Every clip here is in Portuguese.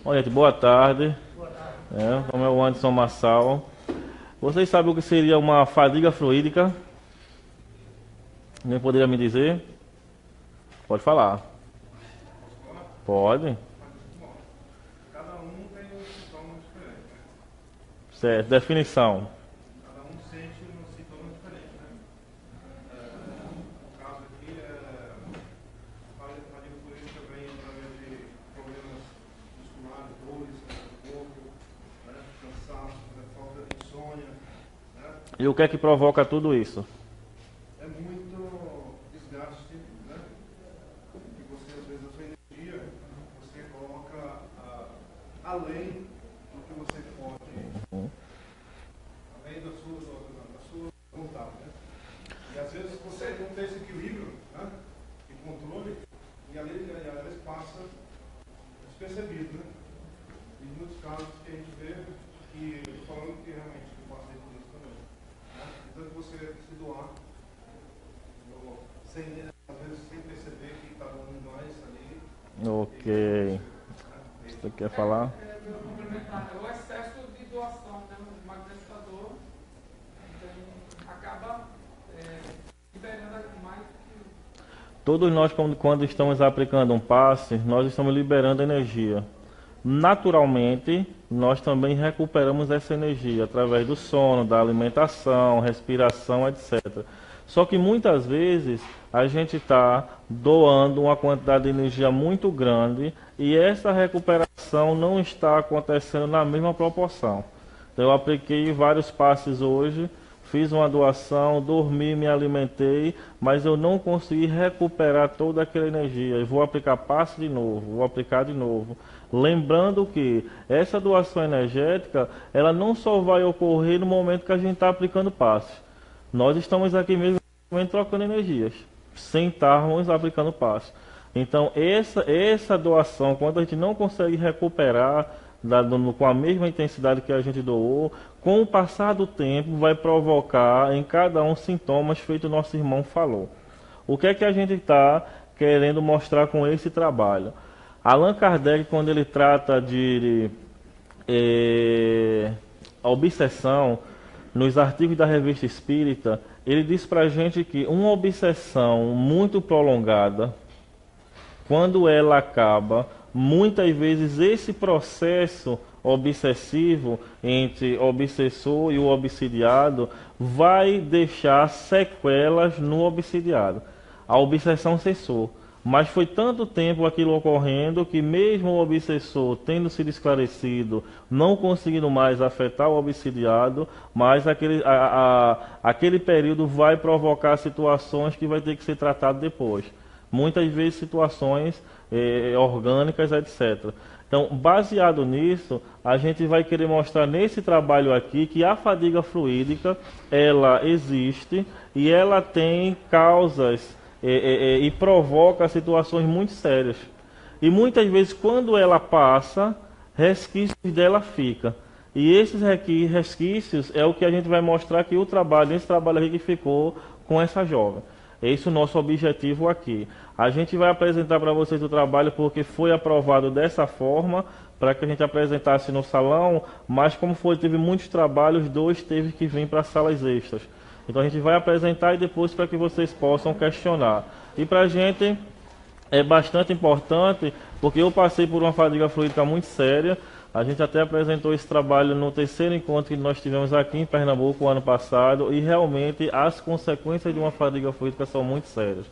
Olha, gente, boa tarde. Como é o Anderson Massal. Vocês sabem o que seria uma fadiga fluídica? Nem poderia me dizer? Pode falar. Pode. Cada um tem um sintoma diferente, né? Certo, definição. Cada um sente um sintoma diferente, né? No caso aqui, a fadiga política vem através de problemas musculares, dores no corpo, né? Cansaço, né? Falta de insônia, né? E o que é que provoca tudo isso? É muito desgaste, né? Que você, às vezes, a sua energia, você coloca além do que você pode, além da sua vontade, né? E às vezes você não tem esse equilíbrio, né? De controle, e às vezes passa despercebido, né? E muitos casos que a gente vê, que eu estou falando que realmente eu passei por isso também, né? Então que você se doar, às vezes sem perceber que está dando mais ali. Ok. Você quer falar? O excesso de doação, né? O magnetizador acaba liberando mais que... Todos nós, quando estamos aplicando um passe, nós estamos liberando energia. Naturalmente, nós também recuperamos essa energia através do sono, da alimentação, respiração, etc. Só que muitas vezes a gente está doando uma quantidade de energia muito grande e essa recuperação não está acontecendo na mesma proporção. Então, eu apliquei vários passes hoje, fiz uma doação, dormi, me alimentei, mas eu não consegui recuperar toda aquela energia. Eu vou aplicar passe de novo, vou aplicar de novo. Lembrando que essa doação energética, ela não só vai ocorrer no momento que a gente está aplicando passe. Nós estamos aqui mesmo trocando energias, sem estarmos aplicando passe. Então, essa doação, quando a gente não consegue recuperar com a mesma intensidade que a gente doou, com o passar do tempo, vai provocar em cada um sintomas feito o nosso irmão falou. O que é que a gente está querendo mostrar com esse trabalho? Allan Kardec, quando ele trata de obsessão, nos artigos da Revista Espírita, ele diz para a gente que uma obsessão muito prolongada, quando ela acaba, muitas vezes esse processo obsessivo entre o obsessor e o obsidiado vai deixar sequelas no obsidiado. A obsessão cessou, mas foi tanto tempo aquilo ocorrendo que mesmo o obsessor tendo sido esclarecido, não conseguindo mais afetar o obsidiado, mas aquele período vai provocar situações que vai ter que ser tratado depois. Muitas vezes situações orgânicas, etc. Então, baseado nisso, a gente vai querer mostrar nesse trabalho aqui que a fadiga fluídica, ela existe e ela tem causas e provoca situações muito sérias. E muitas vezes, quando ela passa, resquícios dela ficam. E esses resquícios é o que a gente vai mostrar que esse trabalho aqui que ficou com essa jovem. Esse é o nosso objetivo aqui. A gente vai apresentar para vocês o trabalho porque foi aprovado dessa forma, para que a gente apresentasse no salão, mas como teve muitos trabalhos, 2 teve que vir para salas extras. Então a gente vai apresentar e depois para que vocês possam questionar. E para a gente é bastante importante, porque eu passei por uma fadiga fluídica muito séria. A gente até apresentou esse trabalho no 3º encontro que nós tivemos aqui em Pernambuco o ano passado, e realmente as consequências de uma fadiga fluídica são muito sérias.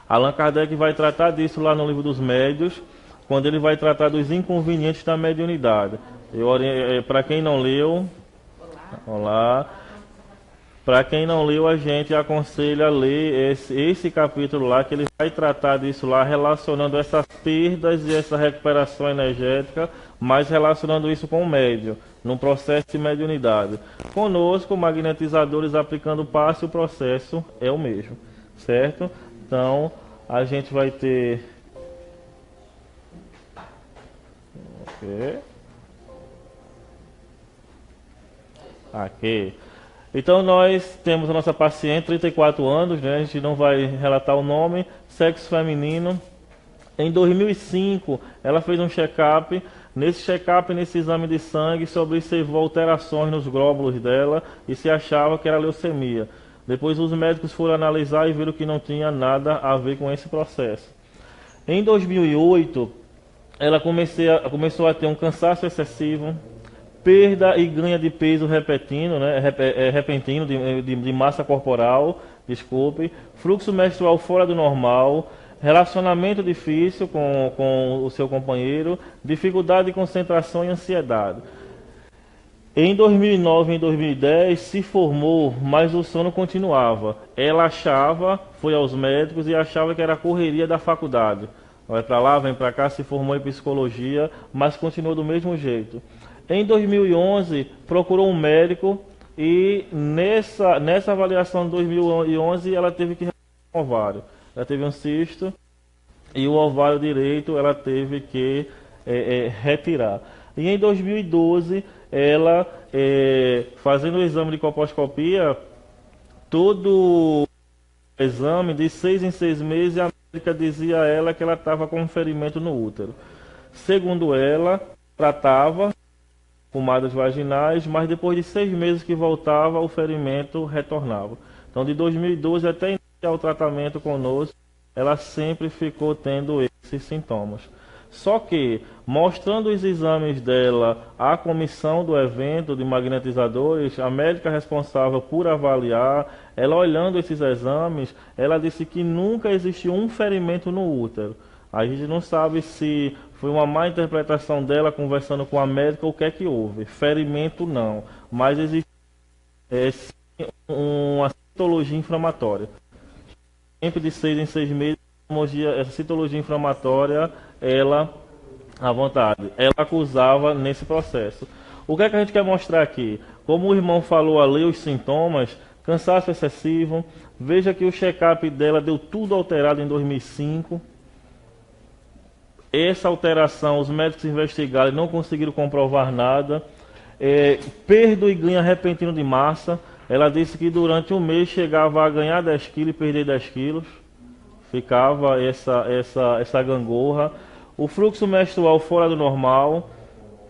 Allan Kardec vai tratar disso lá no Livro dos Médios, quando ele vai tratar dos inconvenientes da mediunidade. Para quem não leu, olá. Para quem não leu, a gente aconselha a ler esse capítulo lá, que ele vai tratar disso lá, relacionando essas perdas e essa recuperação energética, mas relacionando isso com o médium, num processo de mediunidade. Conosco, magnetizadores aplicando passe, o processo é o mesmo, certo? Então, a gente vai ter... Aqui. Então nós temos a nossa paciente, 34 anos, né? A gente não vai relatar o nome, sexo feminino, Em 2005, ela fez um check-up. Nesse check-up, nesse exame de sangue, se observou alterações nos glóbulos dela e se achava que era leucemia. Depois os médicos foram analisar e viram que não tinha nada a ver com esse processo. Em 2008, ela começou a ter um cansaço excessivo, perda e ganho de peso repentino, de massa corporal, fluxo menstrual fora do normal, relacionamento difícil com o seu companheiro, dificuldade de concentração e ansiedade. Em 2009 e em 2010 se formou, mas o sono continuava. Ela foi aos médicos e achava que era a correria da faculdade. Vai para lá, vem para cá, se formou em psicologia, mas continuou do mesmo jeito. Em 2011 procurou um médico e nessa avaliação de 2011 ela teve que retirar o ovário. Ela teve um cisto e o ovário direito ela teve que retirar. E em 2012 ela, fazendo o exame de colposcopia, todo o exame de 6 em 6 meses, a médica dizia a ela que ela estava com um ferimento no útero. Segundo ela, tratava pomadas vaginais, mas depois de 6 meses que voltava, o ferimento retornava. Então, de 2012 até iniciar o tratamento conosco, ela sempre ficou tendo esses sintomas. Só que, mostrando os exames dela à comissão do evento de magnetizadores, a médica responsável por avaliar, ela olhando esses exames, ela disse que nunca existiu um ferimento no útero. A gente não sabe se foi uma má interpretação dela conversando com a médica ou o que é que houve. Ferimento não, mas existe uma citologia inflamatória. Sempre de 6 em 6 meses, essa citologia inflamatória, ela acusava nesse processo. O que é que a gente quer mostrar aqui? Como o irmão falou ali, os sintomas, cansaço excessivo, veja que o check-up dela deu tudo alterado em 2005. Essa alteração, os médicos investigaram e não conseguiram comprovar nada. Perda e ganho repentino de massa. Ela disse que durante um mês chegava a ganhar 10 quilos e perder 10 quilos. Ficava essa gangorra. O fluxo menstrual fora do normal.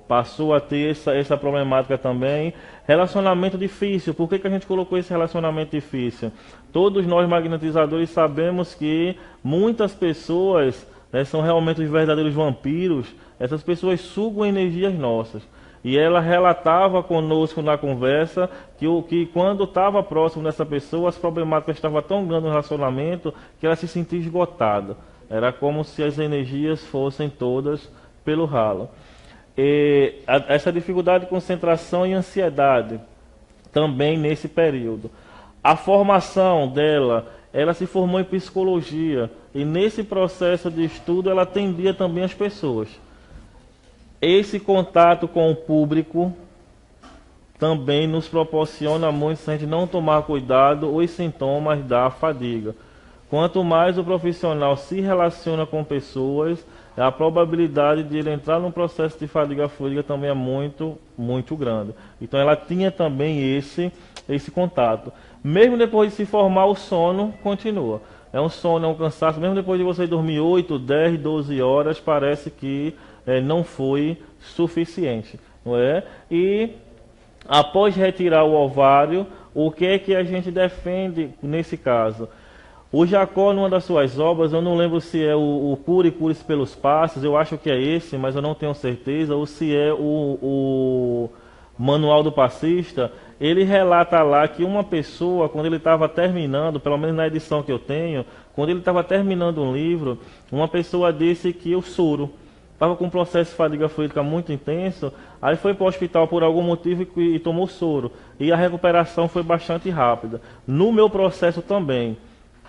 Passou a ter essa problemática também. Relacionamento difícil. Por que a gente colocou esse relacionamento difícil? Todos nós magnetizadores sabemos que muitas pessoas são realmente os verdadeiros vampiros. Essas pessoas sugam energias nossas. E ela relatava conosco na conversa que quando estava próximo dessa pessoa, as problemáticas estavam tão grandes no relacionamento que ela se sentia esgotada. Era como se as energias fossem todas pelo ralo. Essa dificuldade de concentração e ansiedade também nesse período. A formação dela, ela se formou em psicologia e nesse processo de estudo ela atendia também as pessoas. Esse contato com o público também nos proporciona muito, se a gente não tomar cuidado, os sintomas da fadiga. Quanto mais o profissional se relaciona com pessoas, a probabilidade de ele entrar num processo de fadiga fluídica também é muito, muito grande. Então ela tinha também esse contato. Mesmo depois de se formar, o sono continua. É um sono, é um cansaço. Mesmo depois de você dormir 8, 10, 12 horas, parece que não foi suficiente. Não é? E após retirar o ovário, o que é que a gente defende nesse caso? O Jacó, numa das suas obras, eu não lembro se é o Cure-se pelos Passos, eu acho que é esse, mas eu não tenho certeza, ou se é o Manual do Passista, ele relata lá que uma pessoa, quando ele estava terminando, pelo menos na edição que eu tenho, quando ele estava terminando um livro, uma pessoa disse que o soro estava com um processo de fadiga fluídica muito intenso, aí foi para o hospital por algum motivo e tomou soro, e a recuperação foi bastante rápida. No meu processo também,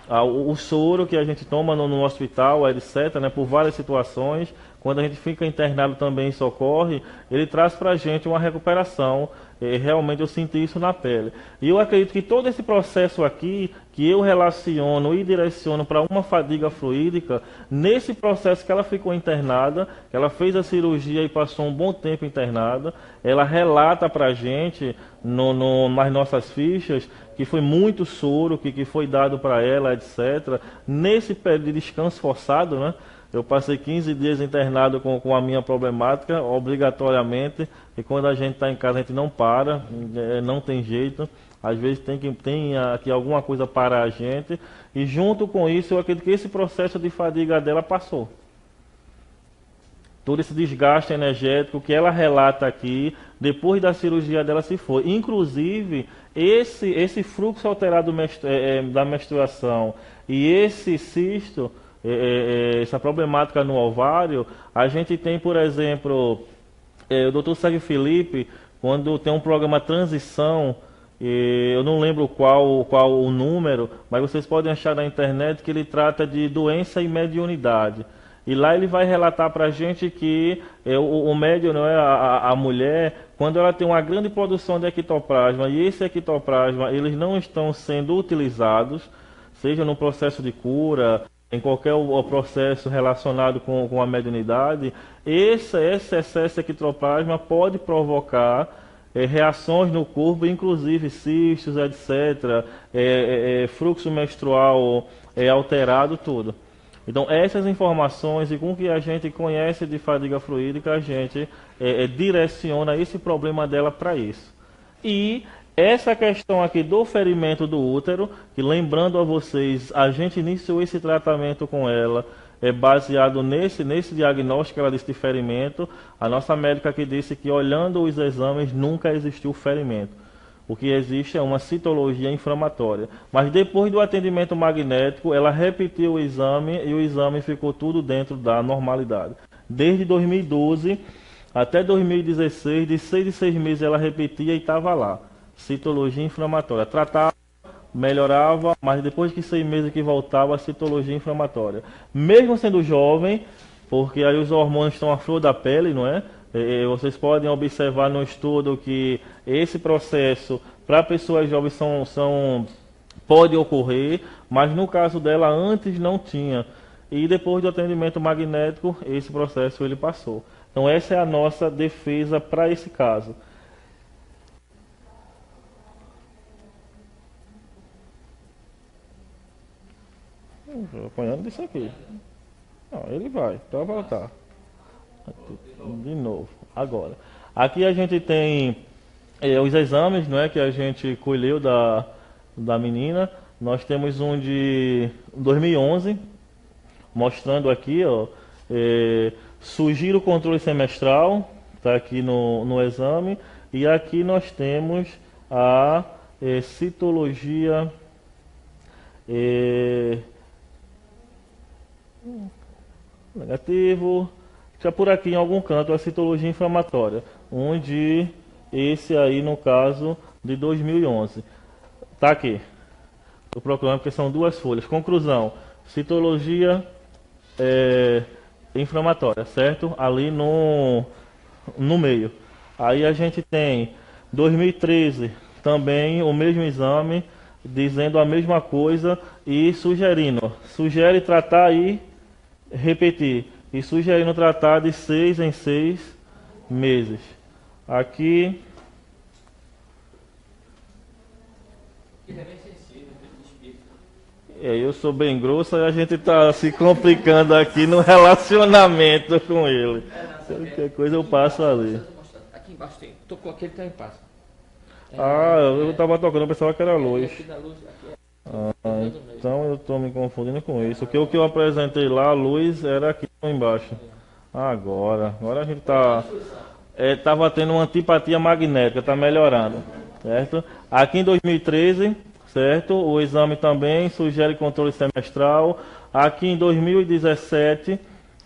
o soro que a gente toma no hospital, etc., por várias situações, quando a gente fica internado também em socorre, ele traz para a gente uma recuperação. Realmente eu senti isso na pele. E eu acredito que todo esse processo aqui, que eu relaciono e direciono para uma fadiga fluídica, nesse processo que ela ficou internada, que ela fez a cirurgia e passou um bom tempo internada, ela relata para a gente, nas nossas fichas, que foi muito soro que foi dado para ela, etc. Nesse período de descanso forçado, Eu passei 15 dias internado com a minha problemática, obrigatoriamente, e quando a gente está em casa a gente não para, não tem jeito. Às vezes tem aqui alguma coisa para a gente, e junto com isso eu acredito que esse processo de fadiga dela passou. Todo esse desgaste energético que ela relata aqui, depois da cirurgia dela se foi. Inclusive, esse fluxo alterado da menstruação e esse cisto, essa problemática no ovário, a gente tem, por exemplo, o Dr. Sérgio Felipe, quando tem um programa Transição, eu não lembro qual o número, mas vocês podem achar na internet que ele trata de doença e mediunidade. E lá ele vai relatar para a gente que o médium, não é, a mulher, quando ela tem uma grande produção de ectoplasma, e esse ectoplasma, eles não estão sendo utilizados, seja no processo de cura, em qualquer processo relacionado com a mediunidade, esse excesso de ectoplasma pode provocar reações no corpo, inclusive cistos, etc., fluxo menstrual alterado, tudo. Então, essas informações e com o que a gente conhece de fadiga fluídica, a gente direciona esse problema dela para isso. E essa questão aqui do ferimento do útero, que lembrando a vocês, a gente iniciou esse tratamento com ela, baseado nesse diagnóstico que ela disse de ferimento. A nossa médica aqui disse que olhando os exames nunca existiu ferimento. O que existe é uma citologia inflamatória. Mas depois do atendimento magnético, ela repetiu o exame e o exame ficou tudo dentro da normalidade. Desde 2012 até 2016, de 6 em 6 meses ela repetia e estava lá. Citologia inflamatória. Tratava, melhorava, mas depois de 6 meses que voltava, a citologia inflamatória. Mesmo sendo jovem, porque aí os hormônios estão à flor da pele, não é? Vocês podem observar no estudo que esse processo para pessoas jovens pode ocorrer, mas no caso dela antes não tinha. E depois do atendimento magnético, esse processo ele passou. Então essa é a nossa defesa para esse caso. Apanhando disso aqui. Não, ele vai, para voltar. De novo, agora. Aqui a gente tem os exames, não é, que a gente colheu da menina. Nós temos um de 2011, mostrando aqui, ó, sugiro o controle semestral, está aqui no exame. E aqui nós temos a citologia negativo. Já por aqui em algum canto a citologia inflamatória, onde esse aí no caso de 2011. Tá aqui. Estou procurando porque são 2 folhas. Conclusão: citologia inflamatória, certo? Ali no meio. Aí a gente tem 2013 também o mesmo exame, dizendo a mesma coisa e sugere tratar e repetir. E sugerindo tratar de 6 em 6 meses. Aqui. Eu sou bem grosso e a gente está se complicando aqui no relacionamento com ele. Qualquer coisa eu passo ali. Aqui embaixo tem. Tocou aquele que passa. Eu estava tocando, eu pensava que era luz. Então eu estou me confundindo com isso. Porque o que eu apresentei lá, a luz, era aqui embaixo. Agora a gente estava tendo uma antipatia magnética, está melhorando, certo? Aqui em 2013, certo? O exame também sugere controle semestral. Aqui em 2017,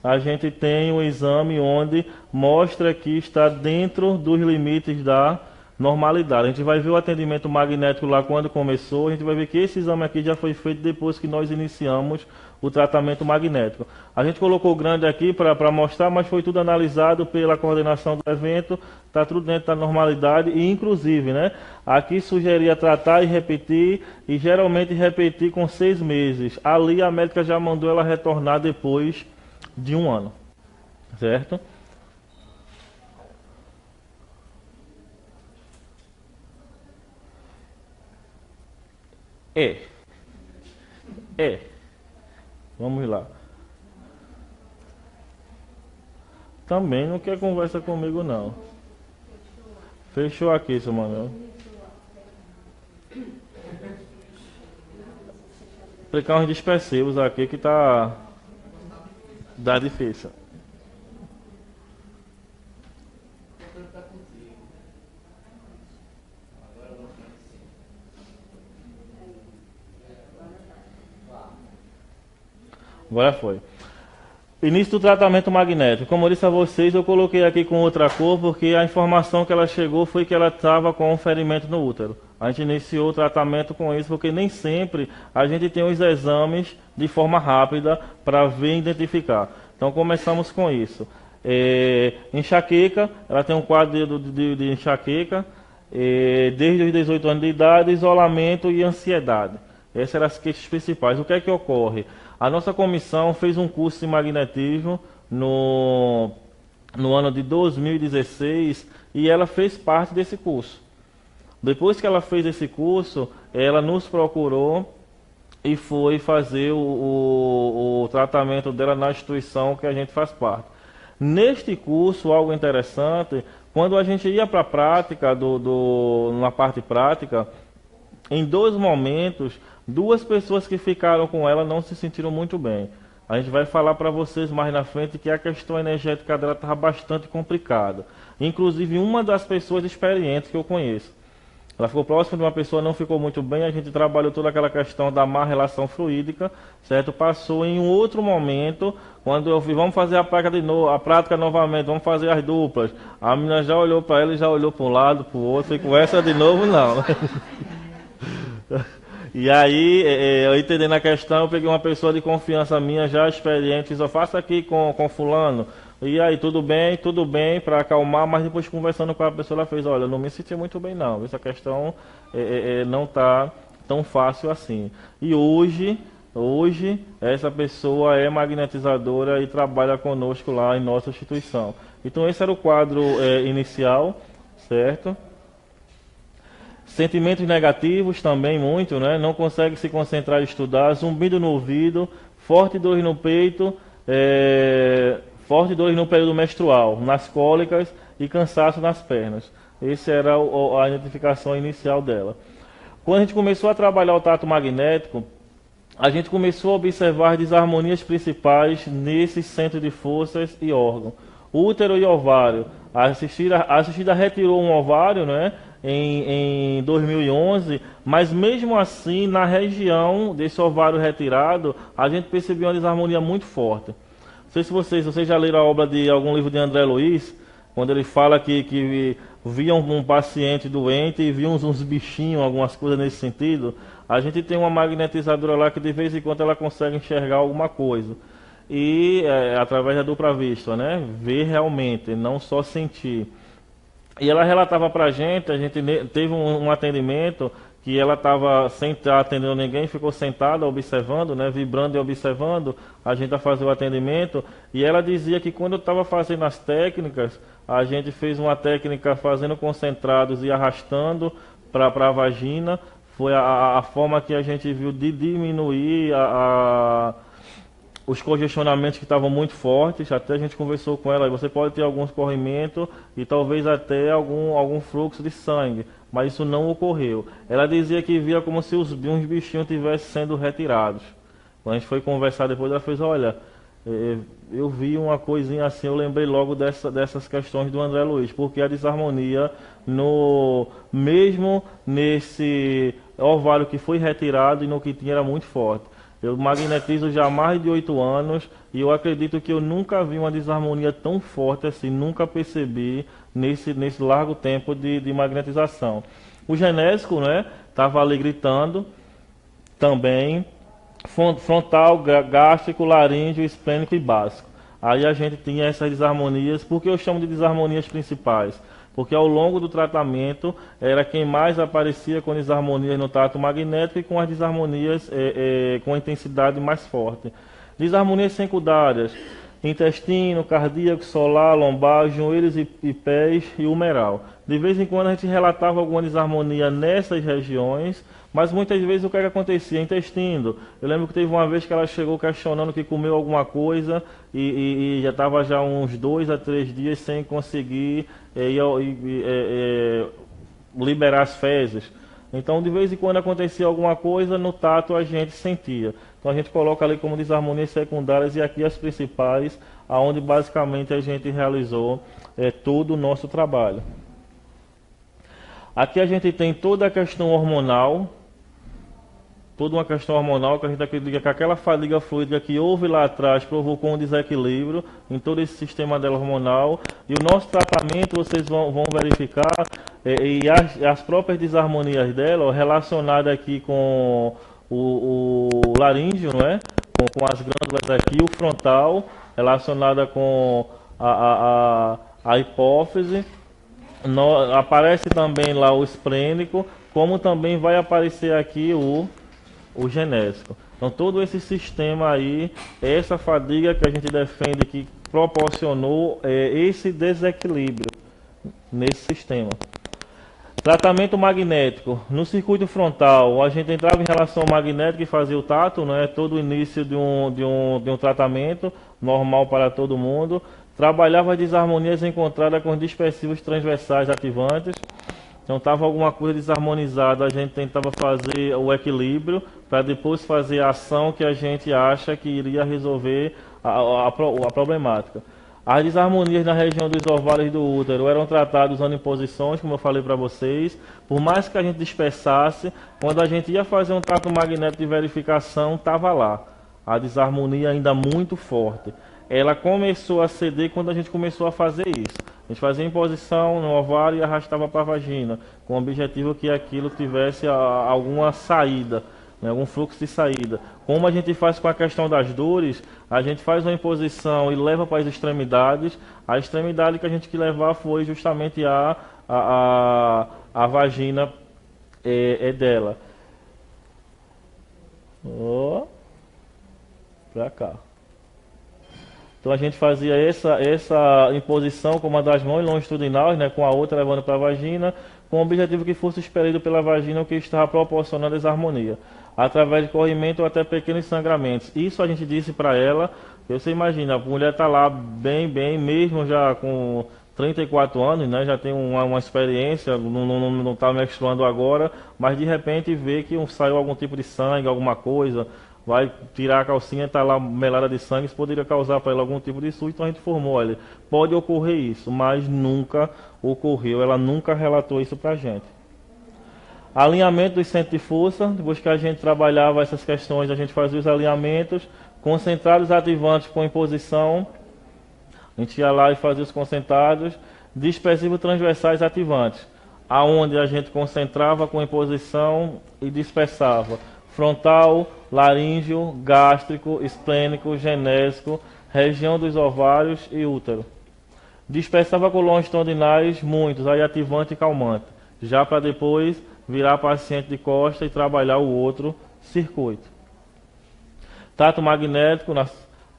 a gente tem um exame onde mostra que está dentro dos limites da normalidade. A gente vai ver o atendimento magnético lá quando começou, a gente vai ver que esse exame aqui já foi feito depois que nós iniciamos o tratamento magnético. A gente colocou grande aqui para mostrar, mas foi tudo analisado pela coordenação do evento, está tudo dentro da normalidade e inclusive, né, aqui sugeria tratar e repetir, e geralmente repetir com 6 meses. Ali a médica já mandou ela retornar depois de 1 ano, certo? Vamos lá. Também não quer conversa comigo, não. Fechou aqui, seu Manuel. Aplicar uns dispersivos aqui que tá difícil. Agora foi. Início do tratamento magnético. Como eu disse a vocês, eu coloquei aqui com outra cor porque a informação que ela chegou foi que ela estava com um ferimento no útero. A gente iniciou o tratamento com isso porque nem sempre a gente tem os exames de forma rápida para ver e identificar. Então começamos com isso. Enxaqueca, ela tem um quadro de enxaqueca, desde os 18 anos de idade, isolamento e ansiedade. Essas eram as queixas principais. O que é que ocorre? A nossa comissão fez um curso de magnetismo no ano de 2016 e ela fez parte desse curso. Depois que ela fez esse curso, ela nos procurou e foi fazer o tratamento dela na instituição que a gente faz parte. Neste curso, algo interessante, quando a gente ia para a prática, na parte prática, em 2 momentos, 2 pessoas que ficaram com ela não se sentiram muito bem. A gente vai falar para vocês mais na frente que a questão energética dela estava bastante complicada. Inclusive uma das pessoas experientes que eu conheço. Ela ficou próxima de uma pessoa, não ficou muito bem, a gente trabalhou toda aquela questão da má relação fluídica, certo? Passou em um outro momento, quando eu vi, vamos fazer a prática novamente, vamos fazer as duplas. A menina já olhou para ela e já olhou para um lado, para o outro, e com essa de novo não. E aí, eu entendendo a questão, eu peguei uma pessoa de confiança minha, já experiente, fiz, eu faço aqui com fulano. E aí, tudo bem, para acalmar, mas depois conversando com a pessoa, ela fez, olha, eu não me senti muito bem não, essa questão não está tão fácil assim. E hoje, essa pessoa é magnetizadora e trabalha conosco lá em nossa instituição. Então esse era o quadro inicial, certo? Sentimentos negativos também muito, né? Não consegue se concentrar e estudar, zumbido no ouvido, forte dores no peito, forte dores no período menstrual, nas cólicas e cansaço nas pernas. Essa era a identificação inicial dela. Quando a gente começou a trabalhar o tato magnético, a gente começou a observar desarmonias principais nesse centro de forças e órgão. Útero e ovário. A assistida retirou um ovário, né? Em 2011, mas mesmo assim, na região desse ovário retirado, a gente percebeu uma desarmonia muito forte. Não sei se vocês já leram a obra de algum livro de André Luiz, quando ele fala que viam um paciente doente e viam uns bichinhos, algumas coisas nesse sentido. A gente tem uma magnetizadora lá que de vez em quando ela consegue enxergar alguma coisa. E através da dupla vista, né? Ver realmente, não só sentir. E ela relatava pra gente, a gente teve um atendimento que ela estava sem estar atendendo ninguém, ficou sentada observando, né, vibrando e observando a gente a fazer o atendimento, e ela dizia que quando eu estava fazendo as técnicas, a gente fez uma técnica fazendo concentrados e arrastando para a vagina, foi a forma que a gente viu de diminuir os congestionamentos que estavam muito fortes. Até a gente conversou com ela, você pode ter algum escorrimento e talvez até algum fluxo de sangue, mas isso não ocorreu. Ela dizia que via como se uns bichinhos estivessem sendo retirados. Quando a gente foi conversar depois, ela fez, olha, eu vi uma coisinha assim, eu lembrei logo dessas questões do André Luiz, porque a desarmonia, mesmo nesse ovário que foi retirado e no que tinha, era muito forte. Eu magnetizo já há mais de 8 anos e eu acredito que eu nunca vi uma desarmonia tão forte assim, nunca percebi nesse largo tempo de magnetização. O genésico, né, estava ali gritando também, frontal, gástrico, laríngeo, esplênico e básico. Aí a gente tinha essas desarmonias, porque eu chamo de desarmonias principais? Porque ao longo do tratamento era quem mais aparecia com desarmonias no tato magnético e com as desarmonias com intensidade mais forte. Desarmonias secundárias, intestino, cardíaco, solar, lombar, joelhos e pés e humeral. De vez em quando a gente relatava alguma desarmonia nessas regiões, Mas muitas vezes o que acontecia? Intestino. Eu lembro que teve uma vez que ela chegou questionando que comeu alguma coisa e já estava já uns 2 a 3 dias sem conseguir liberar as fezes. Então, de vez em quando acontecia alguma coisa, no tato a gente sentia. Então a gente coloca ali como desarmonias secundárias e aqui as principais, aonde basicamente a gente realizou todo o nosso trabalho. Aqui a gente tem toda a questão hormonal, toda uma questão hormonal que a gente acredita que aquela fadiga fluídica que houve lá atrás provocou um desequilíbrio em todo esse sistema dela hormonal. E o nosso tratamento, vocês vão verificar, e as próprias desarmonias dela, relacionadas aqui com o laríngeo, não é? Com as glândulas aqui, o frontal, relacionada com a hipófise. Aparece também lá o esplênico, como também vai aparecer aqui o genésico. Então todo esse sistema aí, essa fadiga que a gente defende que proporcionou esse desequilíbrio nesse sistema. Tratamento magnético. No circuito frontal, a gente entrava em relação ao magnético e fazia o tato, né? Todo o início de um tratamento normal para todo mundo. Trabalhava as desarmonias encontradas com dispersivos transversais ativantes. Então estava alguma coisa desarmonizada, a gente tentava fazer o equilíbrio para depois fazer a ação que a gente acha que iria resolver a problemática. As desarmonias na região dos ovários do útero eram tratadas usando imposições, como eu falei para vocês. Por mais que a gente dispersasse, quando a gente ia fazer um trato magnético de verificação, estava lá. A desarmonia ainda muito forte. Ela começou a ceder quando a gente começou a fazer isso. A gente fazia imposição no ovário e arrastava para a vagina, com o objetivo que aquilo tivesse alguma saída, né, algum fluxo de saída. Como a gente faz com a questão das dores, a gente faz uma imposição e leva para as extremidades. A extremidade que a gente que levar foi justamente a vagina dela. Para cá. Então a gente fazia essa imposição com uma das mãos longitudinais, né, com a outra levando para a vagina, com o objetivo que fosse expelido pela vagina o que estava proporcionando a desarmonia, através de corrimento ou até pequenos sangramentos. Isso a gente disse para ela, você imagina, a mulher está lá bem, mesmo já com 34 anos, né, já tem uma experiência, não está menstruando agora, mas de repente vê que saiu algum tipo de sangue, alguma coisa, vai tirar a calcinha, está lá melada de sangue, isso poderia causar para ela algum tipo de susto, então a gente informou, olha, pode ocorrer isso, mas nunca ocorreu, ela nunca relatou isso para a gente. Alinhamento dos centros de força, depois que a gente trabalhava essas questões, a gente fazia os alinhamentos, concentrados ativantes com imposição, a gente ia lá e fazia os concentrados, dispersivos transversais ativantes, aonde a gente concentrava com imposição e dispersava. Frontal, laríngeo, gástrico, esplênico, genésico, região dos ovários e útero. Dispersava com longitudinais muitos, aí ativante e calmante, já para depois virar paciente de costa e trabalhar o outro circuito. Tato magnético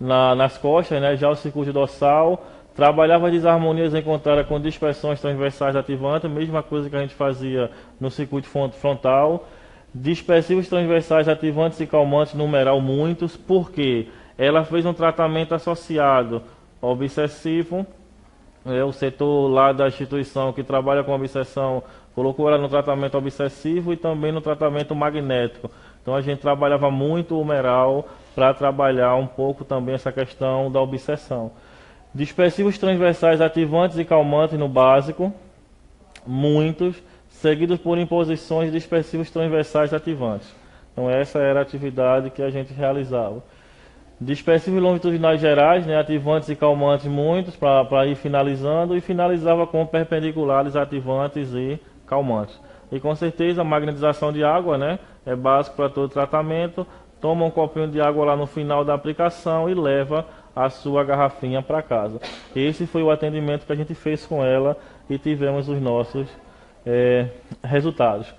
nas costas, né, já o circuito dorsal, trabalhava desarmonias encontradas com dispersões transversais ativantes, mesma coisa que a gente fazia no circuito frontal. Dispersivos transversais ativantes e calmantes, numeral muitos, porque ela fez um tratamento associado ao obsessivo, o setor lá da instituição que trabalha com obsessão colocou ela no tratamento obsessivo e também no tratamento magnético. Então a gente trabalhava muito o humeral para trabalhar um pouco também essa questão da obsessão. Dispersivos transversais ativantes e calmantes no básico, muitos, seguidos por imposições dispersivos transversais ativantes. Então essa era a atividade que a gente realizava. Dispersivos longitudinais gerais, né, ativantes e calmantes muitos, para ir finalizando, e finalizava com perpendiculares ativantes e calmantes. E com certeza a magnetização de água, né, é básico para todo tratamento. Toma um copinho de água lá no final da aplicação e leva a sua garrafinha para casa. Esse foi o atendimento que a gente fez com ela e tivemos os nossos resultados.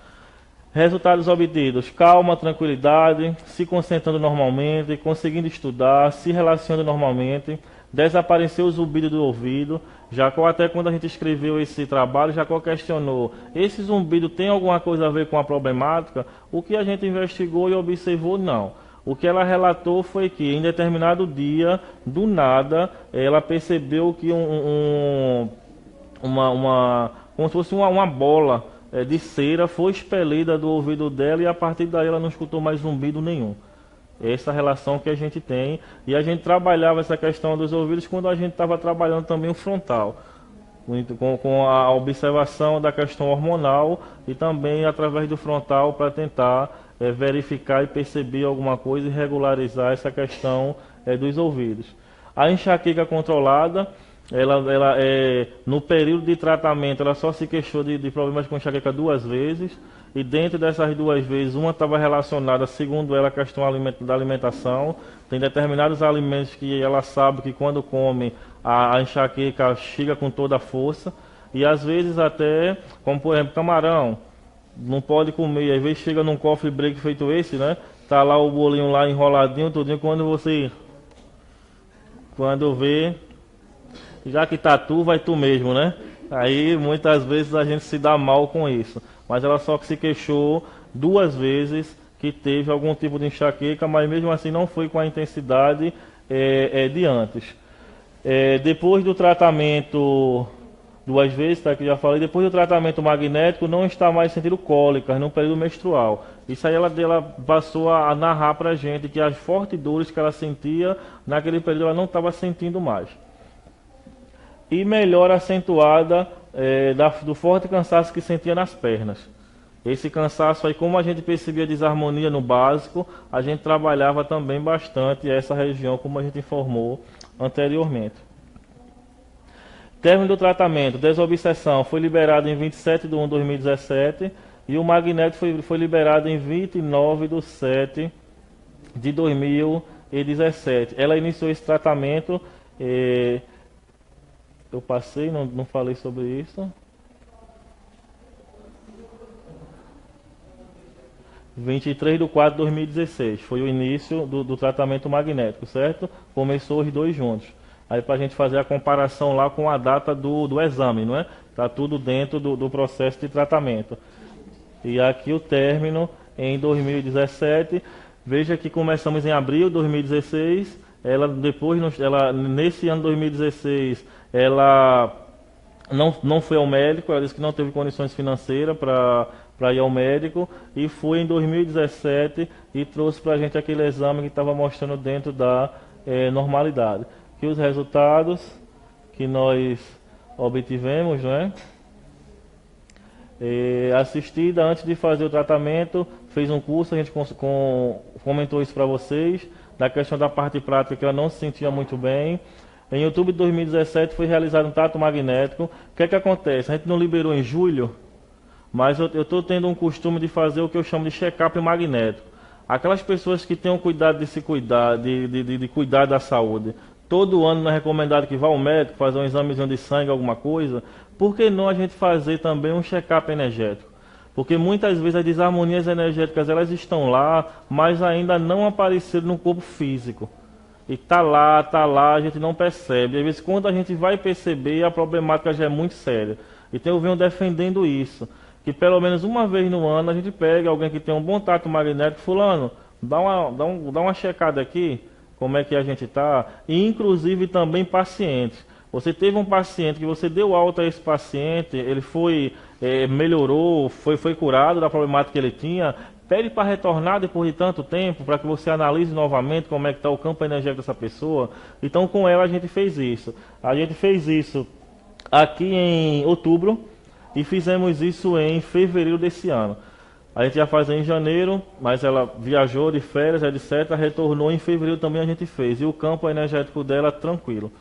Resultados obtidos: calma, tranquilidade, se concentrando normalmente, conseguindo estudar, se relacionando normalmente, desapareceu o zumbido do ouvido. Jacó, até quando a gente escreveu esse trabalho, Jacó questionou: esse zumbido tem alguma coisa a ver com a problemática? O que a gente investigou e observou, não. O que ela relatou foi que em determinado dia, do nada, ela percebeu que como se fosse uma bola de cera foi expelida do ouvido dela, e a partir daí ela não escutou mais zumbido nenhum. Essa relação que a gente tem, e a gente trabalhava essa questão dos ouvidos quando a gente estava trabalhando também o frontal, com a observação da questão hormonal e também através do frontal para tentar verificar e perceber alguma coisa e regularizar essa questão dos ouvidos. A enxaqueca controlada, ela no período de tratamento, ela só se queixou de problemas com enxaqueca 2 vezes, e dentro dessas 2 vezes, uma estava relacionada, segundo ela, à questão da alimentação. Tem determinados alimentos que ela sabe que quando come, a enxaqueca chega com toda a força, e às vezes até, como por exemplo, camarão, não pode comer, às vezes chega num coffee break feito esse, né? Tá lá o bolinho lá enroladinho, tudinho, quando vê, já que tá tu, vai tu mesmo, né? Aí muitas vezes a gente se dá mal com isso. Mas ela só que se queixou 2 vezes que teve algum tipo de enxaqueca, mas mesmo assim não foi com a intensidade de antes. Depois do tratamento, 2 vezes, tá, que já falei, depois do tratamento magnético não está mais sentindo cólicas no período menstrual. Isso aí ela passou a narrar pra gente que as fortes dores que ela sentia naquele período ela não estava sentindo mais. E melhora acentuada do forte cansaço que sentia nas pernas. Esse cansaço aí, como a gente percebia desarmonia no básico, a gente trabalhava também bastante essa região, como a gente informou anteriormente. Término do tratamento, desobsessão, foi liberado em 27/1/2017 e o magnético foi liberado em 29/7/2017. Ela iniciou esse tratamento... Eu passei, não falei sobre isso. 23/4/2016 foi o início do tratamento magnético, certo? Começou os 2 juntos. Aí para a gente fazer a comparação lá com a data do exame, não é? Tá tudo dentro do processo de tratamento. E aqui o término em 2017. Veja que começamos em abril de 2016. Nesse ano de 2016, ela não foi ao médico, ela disse que não teve condições financeiras para ir ao médico, e foi em 2017 e trouxe para a gente aquele exame que estava mostrando dentro da normalidade. Que os resultados que nós obtivemos, né? Assistida antes de fazer o tratamento, fez um curso, a gente comentou isso para vocês, da questão da parte prática, que ela não se sentia muito bem. Em outubro de 2017 foi realizado um trato magnético. O que é que acontece? A gente não liberou em julho, mas eu estou tendo um costume de fazer o que eu chamo de check-up magnético. Aquelas pessoas que têm o cuidado de se cuidar, de cuidar da saúde, todo ano não é recomendado que vá ao médico fazer um examezinho de sangue, alguma coisa. Por que não a gente fazer também um check-up energético? Porque muitas vezes as desarmonias energéticas elas estão lá, mas ainda não apareceram no corpo físico. E tá lá, a gente não percebe. Às vezes quando a gente vai perceber, a problemática já é muito séria. Então eu venho defendendo isso, que pelo menos uma vez no ano a gente pega alguém que tem um bom tato magnético, fulano, dá uma checada aqui, como é que a gente está, e inclusive também pacientes. Você teve um paciente que você deu alta a esse paciente, ele melhorou, foi curado da problemática que ele tinha, pede para retornar depois de tanto tempo, para que você analise novamente como é que está o campo energético dessa pessoa. Então com ela a gente fez isso. A gente fez isso aqui em outubro e fizemos isso em fevereiro desse ano. A gente ia fazer em janeiro, mas ela viajou de férias, etc. Retornou em fevereiro também a gente fez. E o campo energético dela tranquilo.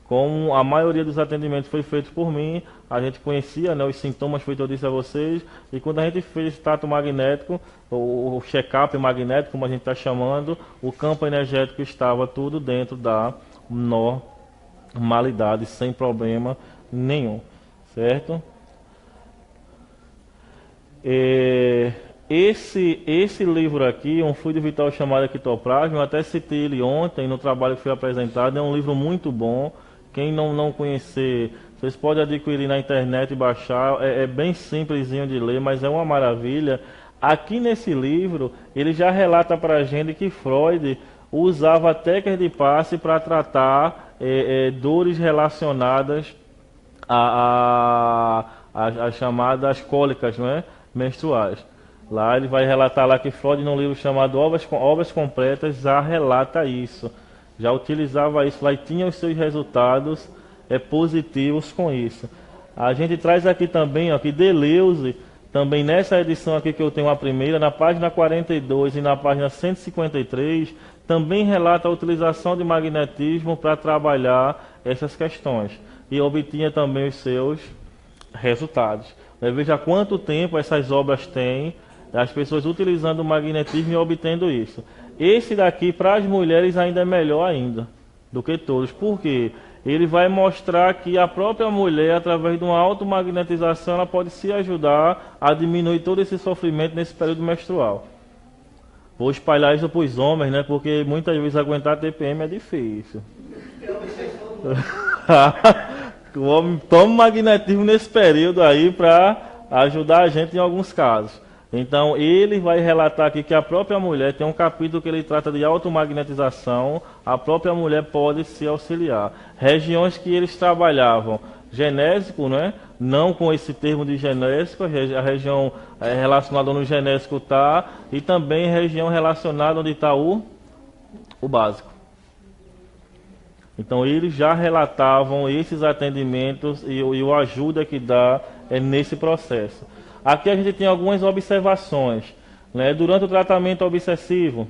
Como a maioria dos atendimentos foi feito por mim, a gente conhecia, né, os sintomas, feito eu disse a vocês, e quando a gente fez esse tato magnético, o check-up magnético, como a gente está chamando, o campo energético estava tudo dentro da normalidade, sem problema nenhum, certo? Esse livro aqui, Um Fluido Vital Chamado Ectoplasma, eu até citei ele ontem no trabalho que foi apresentado, é um livro muito bom. Quem não conhecer, vocês podem adquirir na internet e baixar, é bem simplesinho de ler, mas é uma maravilha. Aqui nesse livro, ele já relata para a gente que Freud usava técnicas de passe para tratar dores relacionadas às chamadas cólicas, não é? Menstruais. Lá ele vai relatar lá que Freud, num livro chamado Obras Completas, já relata isso. Já utilizava isso lá e tinha os seus resultados positivos com isso. A gente traz aqui também, ó, que Deleuze, também nessa edição aqui que eu tenho a primeira, na página 42 e na página 153, também relata a utilização de magnetismo para trabalhar essas questões. E obtinha também os seus resultados. Veja quanto tempo essas obras têm, as pessoas utilizando o magnetismo e obtendo isso. Esse daqui, para as mulheres, ainda é melhor ainda do que todos. Por quê? Ele vai mostrar que a própria mulher, através de uma automagnetização, ela pode se ajudar a diminuir todo esse sofrimento nesse período menstrual. Vou espalhar isso para os homens, né? Porque muitas vezes aguentar TPM é difícil. O homem toma magnetismo nesse período aí para ajudar a gente em alguns casos. Então ele vai relatar aqui que a própria mulher, tem um capítulo que ele trata de automagnetização, a própria mulher pode se auxiliar. Regiões que eles trabalhavam, genésico, né? Não com esse termo de genésico, a região relacionada no genésico está, e também região relacionada onde está o básico. Então eles já relatavam esses atendimentos e o ajuda que dá nesse processo. Aqui a gente tem algumas observações, né? Durante o tratamento obsessivo,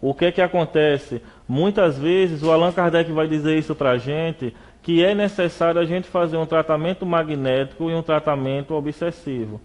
o que acontece? Muitas vezes o Allan Kardec vai dizer isso para a gente, que é necessário a gente fazer um tratamento magnético e um tratamento obsessivo.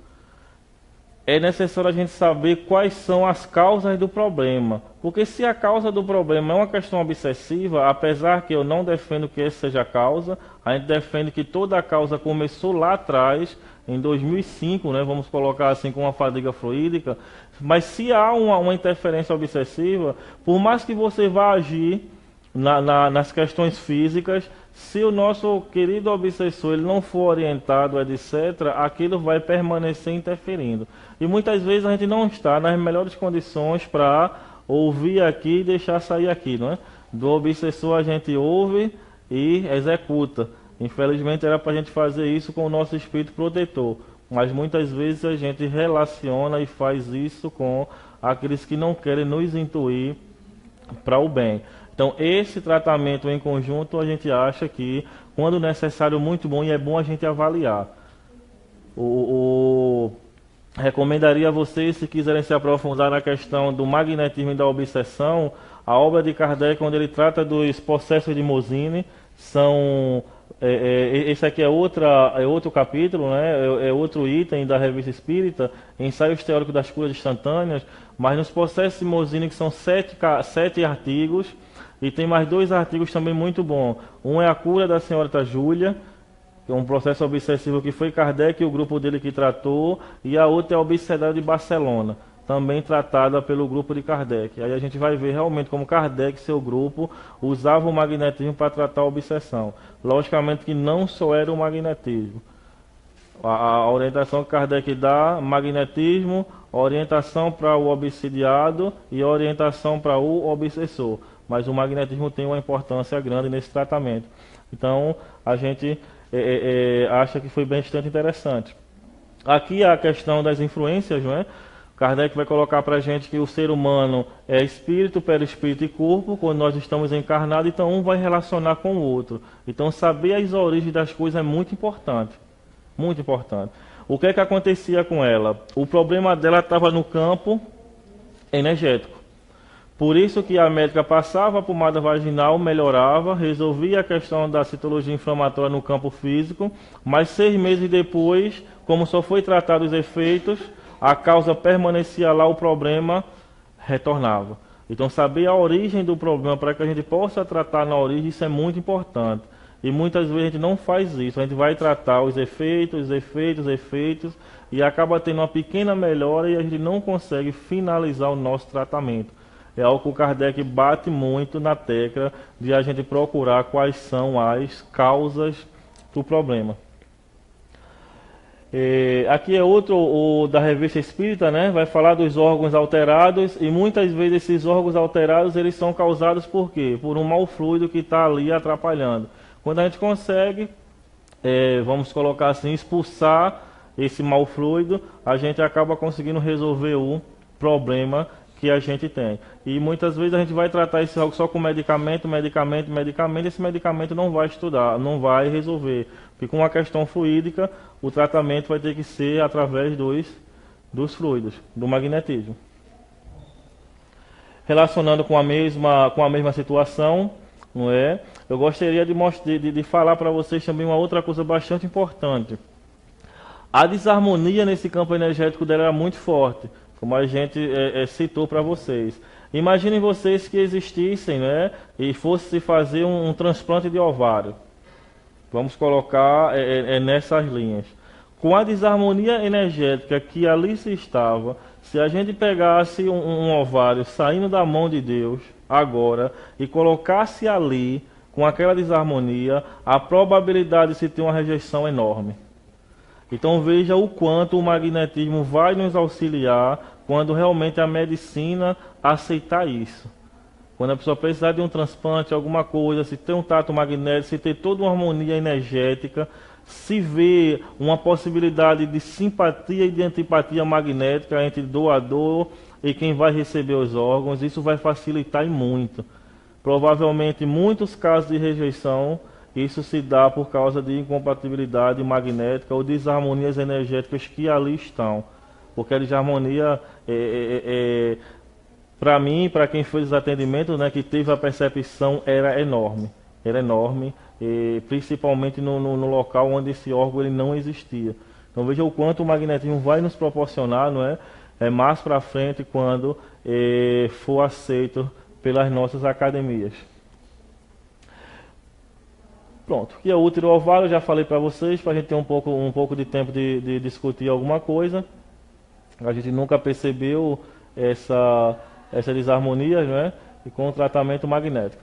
É necessário a gente saber quais são as causas do problema. Porque se a causa do problema é uma questão obsessiva, apesar que eu não defendo que essa seja a causa, a gente defende que toda a causa começou lá atrás, em 2005, né, vamos colocar assim, com uma fadiga fluídica. Mas se há uma interferência obsessiva, por mais que você vá agir nas questões físicas, se o nosso querido obsessor ele não for orientado, etc., aquilo vai permanecer interferindo. E muitas vezes a gente não está nas melhores condições para ouvir aqui e deixar sair aqui, não é? Do obsessor a gente ouve e executa. Infelizmente era para a gente fazer isso com o nosso espírito protetor. Mas muitas vezes a gente relaciona e faz isso com aqueles que não querem nos intuir para o bem. Então esse tratamento em conjunto a gente acha que, quando necessário, muito bom, e é bom a gente avaliar. Recomendaria a vocês, se quiserem se aprofundar na questão do magnetismo e da obsessão, a obra de Kardec, onde ele trata dos processos de Mozzini, esse aqui é outro capítulo, né? É outro item da Revista Espírita, Ensaios Teóricos das Curas Instantâneas, mas nos processos de Mozzini, que são 7 artigos, e tem mais 2 artigos também muito bons. Um é a cura da senhorita Júlia, que é um processo obsessivo que foi Kardec e o grupo dele que tratou, e a outra é a Obsedade de Barcelona, também tratada pelo grupo de Kardec. Aí a gente vai ver realmente como Kardec e seu grupo usavam o magnetismo para tratar a obsessão. Logicamente que não só era o magnetismo. A orientação que Kardec dá, magnetismo, orientação para o obsidiado e orientação para o obsessor. Mas o magnetismo tem uma importância grande nesse tratamento. Então a gente acha que foi bastante interessante. Aqui a questão das influências, não é? Kardec vai colocar para a gente que o ser humano é espírito, perispírito e corpo, quando nós estamos encarnados, então um vai relacionar com o outro. Então saber as origens das coisas é muito importante. Muito importante. O que acontecia com ela? O problema dela estava no campo energético. Por isso que a médica passava a pomada vaginal, melhorava, resolvia a questão da citologia inflamatória no campo físico, mas 6 meses depois, como só foi tratado os efeitos, a causa permanecia lá, o problema retornava. Então saber a origem do problema para que a gente possa tratar na origem, isso é muito importante. E muitas vezes a gente não faz isso, a gente vai tratar os efeitos, e acaba tendo uma pequena melhora e a gente não consegue finalizar o nosso tratamento. É algo que o Kardec bate muito na tecla de a gente procurar quais são as causas do problema. Aqui é outro da Revista Espírita, né? Vai falar dos órgãos alterados, e muitas vezes esses órgãos alterados eles são causados por quê? Por um mau fluido que está ali atrapalhando. Quando a gente consegue, vamos colocar assim, expulsar esse mau fluido, a gente acaba conseguindo resolver o problema que a gente tem. E muitas vezes a gente vai tratar esse algo só com medicamento, esse medicamento não vai estudar, não vai resolver. Porque com a questão fluídica, o tratamento vai ter que ser através dos fluidos, do magnetismo. Relacionando com a mesma situação, não é? Eu gostaria de falar para vocês também uma outra coisa bastante importante. A desarmonia nesse campo energético dela era muito forte, como a gente citou para vocês. Imaginem vocês que existissem, né, e fosse se fazer um transplante de ovário. Vamos colocar nessas linhas. Com a desarmonia energética que ali se estava, se a gente pegasse um ovário saindo da mão de Deus agora e colocasse ali com aquela desarmonia, a probabilidade de se ter uma rejeição enorme. Então veja o quanto o magnetismo vai nos auxiliar quando realmente a medicina aceitar isso. Quando a pessoa precisar de um transplante, alguma coisa, se ter um tato magnético, se ter toda uma harmonia energética, se vê uma possibilidade de simpatia e de antipatia magnética entre doador e quem vai receber os órgãos, isso vai facilitar e muito. Provavelmente, em muitos casos de rejeição, isso se dá por causa de incompatibilidade magnética ou desarmonias energéticas que ali estão. Porque a desarmonia, para mim, para quem fez os atendimentos, né, que teve a percepção, era enorme. Era enorme, principalmente no local onde esse órgão ele não existia. Então veja o quanto o magnetismo vai nos proporcionar, não é? Mais para frente, quando for aceito pelas nossas academias. Pronto, aqui é o útero ovário, eu já falei para vocês, para a gente ter um pouco de tempo de discutir alguma coisa. A gente nunca percebeu essa desarmonia, né? E com o tratamento magnético.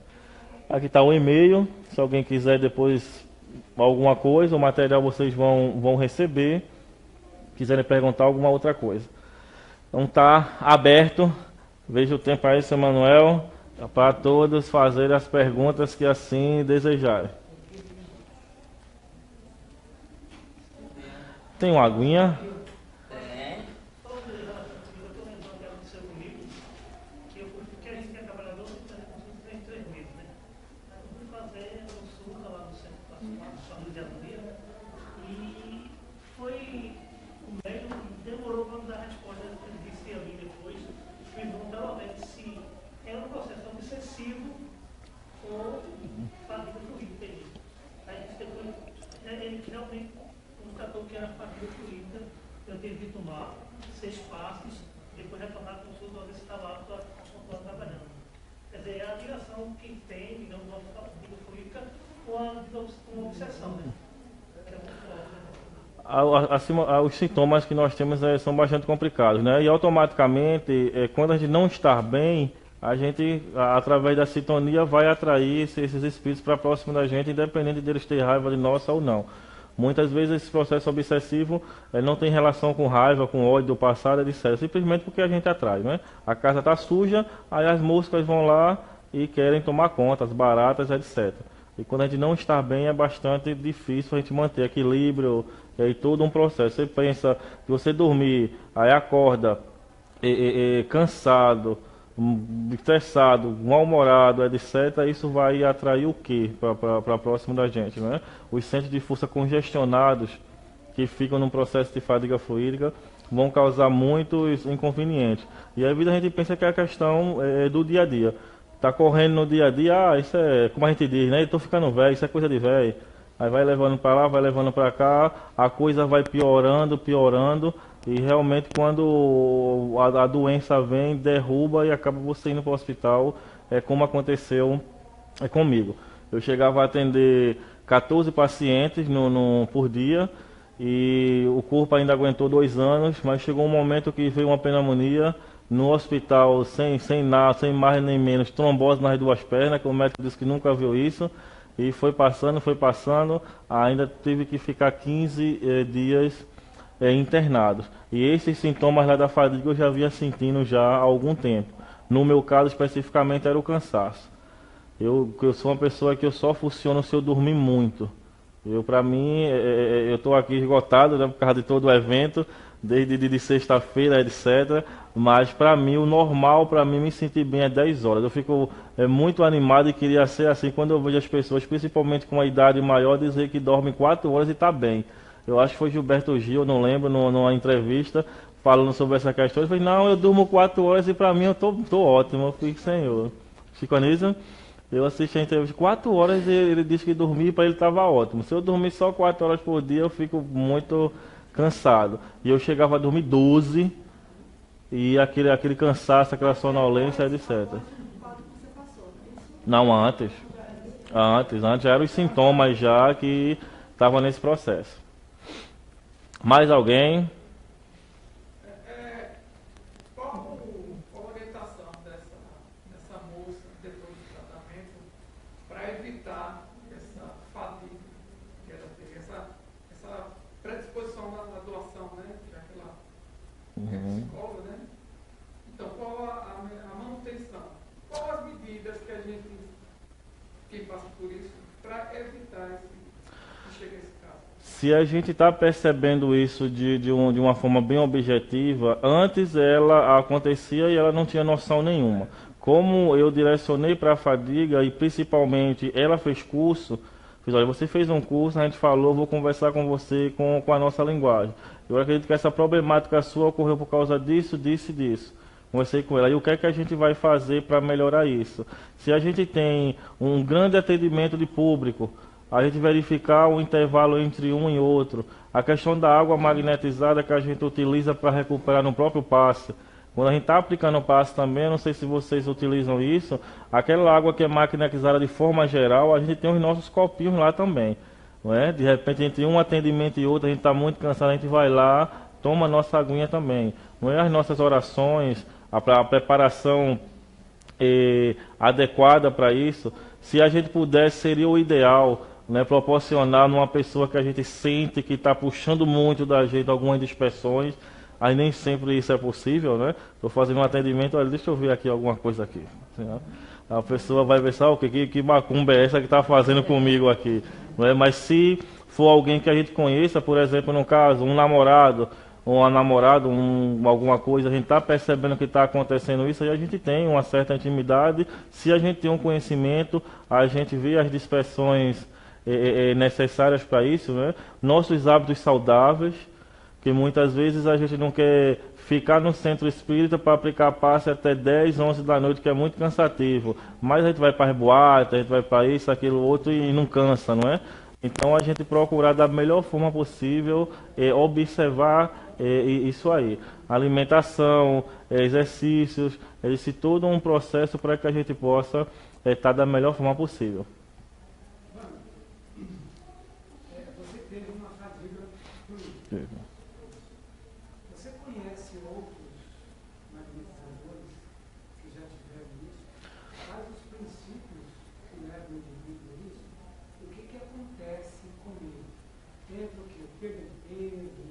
Aqui está o e-mail, se alguém quiser depois alguma coisa, o material vocês vão receber, quiserem perguntar alguma outra coisa. Então está aberto, veja o tempo aí, seu Manuel, para todos fazerem as perguntas que assim desejarem. Tem uma aguinha? Eu tive que tomar 6 passos, depois retornar com o consulta, ver se está lá, continuar trabalhando. Quer dizer, é a ligação que tem, digamos, a vida fluídica com uma obsessão, né? Que é muito forte, né? Os sintomas que nós temos são bastante complicados, né? E automaticamente, quando a gente não está bem, a gente, através da sintonia, vai atrair esses espíritos para próximo da gente, independente deles ter raiva de nós ou não. Muitas vezes esse processo obsessivo não tem relação com raiva, com ódio do passado, etc. Simplesmente porque a gente atrai, né? A casa está suja, aí as moscas vão lá e querem tomar conta, as baratas, etc. E quando a gente não está bem, é bastante difícil a gente manter equilíbrio e todo um processo. Você pensa que você dormir, aí acorda cansado, estressado, mal-humorado, etc., isso vai atrair o que para próximo da gente, né? Os centros de força congestionados que ficam num processo de fadiga fluídica vão causar muitos inconvenientes. E às vezes a gente pensa que a questão é do dia a dia. Tá correndo no dia a dia, isso é, como a gente diz, né? Estou ficando velho, isso é coisa de velho. Aí vai levando para lá, vai levando para cá, a coisa vai piorando, e realmente quando a doença vem, derruba e acaba você indo para o hospital, como aconteceu comigo. Eu chegava a atender 14 pacientes por dia, e o corpo ainda aguentou 2 anos, mas chegou um momento que veio uma pneumonia no hospital, sem mais nem menos, trombose nas 2 pernas, que o médico disse que nunca viu isso, e foi passando, ainda teve que ficar 15 dias internados. E esses sintomas lá da fadiga eu já vinha sentindo já há algum tempo. No meu caso especificamente era o cansaço. Eu sou uma pessoa que eu só funciono se eu dormir muito. Para mim, eu estou aqui esgotado, né, por causa de todo o evento, desde de sexta-feira, etc. Mas para mim, o normal, para mim, me sentir bem é 10 horas. Eu fico muito animado e queria ser assim quando eu vejo as pessoas, principalmente com uma idade maior, dizer que dormem 4 horas e está bem. Eu acho que foi Gilberto Gil, não lembro, numa entrevista, falando sobre essa questão. Ele falou, não, eu durmo 4 horas e para mim eu tô ótimo. Eu fico, Senhor. Chico Anísio? Eu assisti a entrevista 4 horas e ele disse que dormir para ele estava ótimo. Se eu dormir só 4 horas por dia, eu fico muito cansado. E eu chegava a dormir 12 e aquele cansaço, aquela sonolência, etc. Não, antes. Antes eram os sintomas já que estavam nesse processo. Mais alguém? Qual a orientação dessa moça depois do tratamento para evitar essa fadiga que ela teve, essa predisposição na doação, né? Já que ela é psicóloga, né? Então, qual a manutenção? Qual as medidas que a gente, quem passa por isso, para evitar que chegue a esse caso? Se a gente está percebendo isso de uma forma bem objetiva, antes ela acontecia e ela não tinha noção nenhuma. Como eu direcionei para a fadiga e principalmente ela fez curso, fiz, olha, você fez um curso, a gente falou, vou conversar com você com a nossa linguagem. Eu acredito que essa problemática sua ocorreu por causa disso, disso e disso. Conversei com ela. E o que é que a gente vai fazer para melhorar isso? Se a gente tem um grande atendimento de público, a gente verificar o intervalo entre um e outro. A questão da água magnetizada que a gente utiliza para recuperar no próprio passe. Quando a gente está aplicando o passe também, eu não sei se vocês utilizam isso, aquela água que é magnetizada de forma geral, a gente tem os nossos copinhos lá também. Não é? De repente, entre um atendimento e outro, a gente está muito cansado, a gente vai lá, toma a nossa aguinha também. Não é? As nossas orações, a preparação adequada para isso, se a gente pudesse, seria o ideal, né, proporcionar numa pessoa que a gente sente que está puxando muito da gente algumas dispersões, aí nem sempre isso é possível, né? Estou fazendo um atendimento, olha, deixa eu ver aqui alguma coisa aqui. Assim, né? A pessoa vai pensar, que macumba é essa que está fazendo comigo aqui? Não é? Mas se for alguém que a gente conheça, por exemplo, no caso, um namorado, ou uma namorada, alguma coisa, a gente está percebendo que está acontecendo isso, aí a gente tem uma certa intimidade. Se a gente tem um conhecimento, a gente vê as dispersões necessárias para isso, né? Nossos hábitos saudáveis, que muitas vezes a gente não quer ficar no centro espírita para aplicar passe até 10, 11 da noite, que é muito cansativo. Mas a gente vai para as boates, a gente vai para isso, aquilo, outro e não cansa, não é? Então a gente procurar da melhor forma possível observar isso aí. Alimentação, exercícios, esse todo um processo para que a gente possa estar da melhor forma possível. Você teve uma fadiga crônica. Você conhece outros magnetizadores que já tiveram isso? Quais os princípios que levam o indivíduo a isso? O que acontece com ele? Entra o quê? Perda de peso?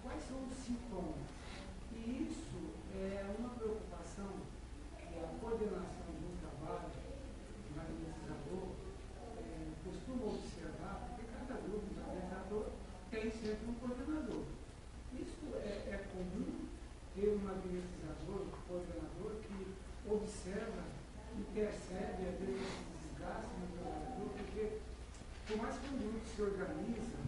Quais são os sintomas? E isso é uma preocupação que a coordenação do trabalho magnetizador costuma observar, porque cada grupo de magnetizador tem sempre um coordenador. Isso é comum ter um magnetizador, um coordenador que observa e percebe às vezes esse desgaste no trabalhador, porque por mais que um grupo se organiza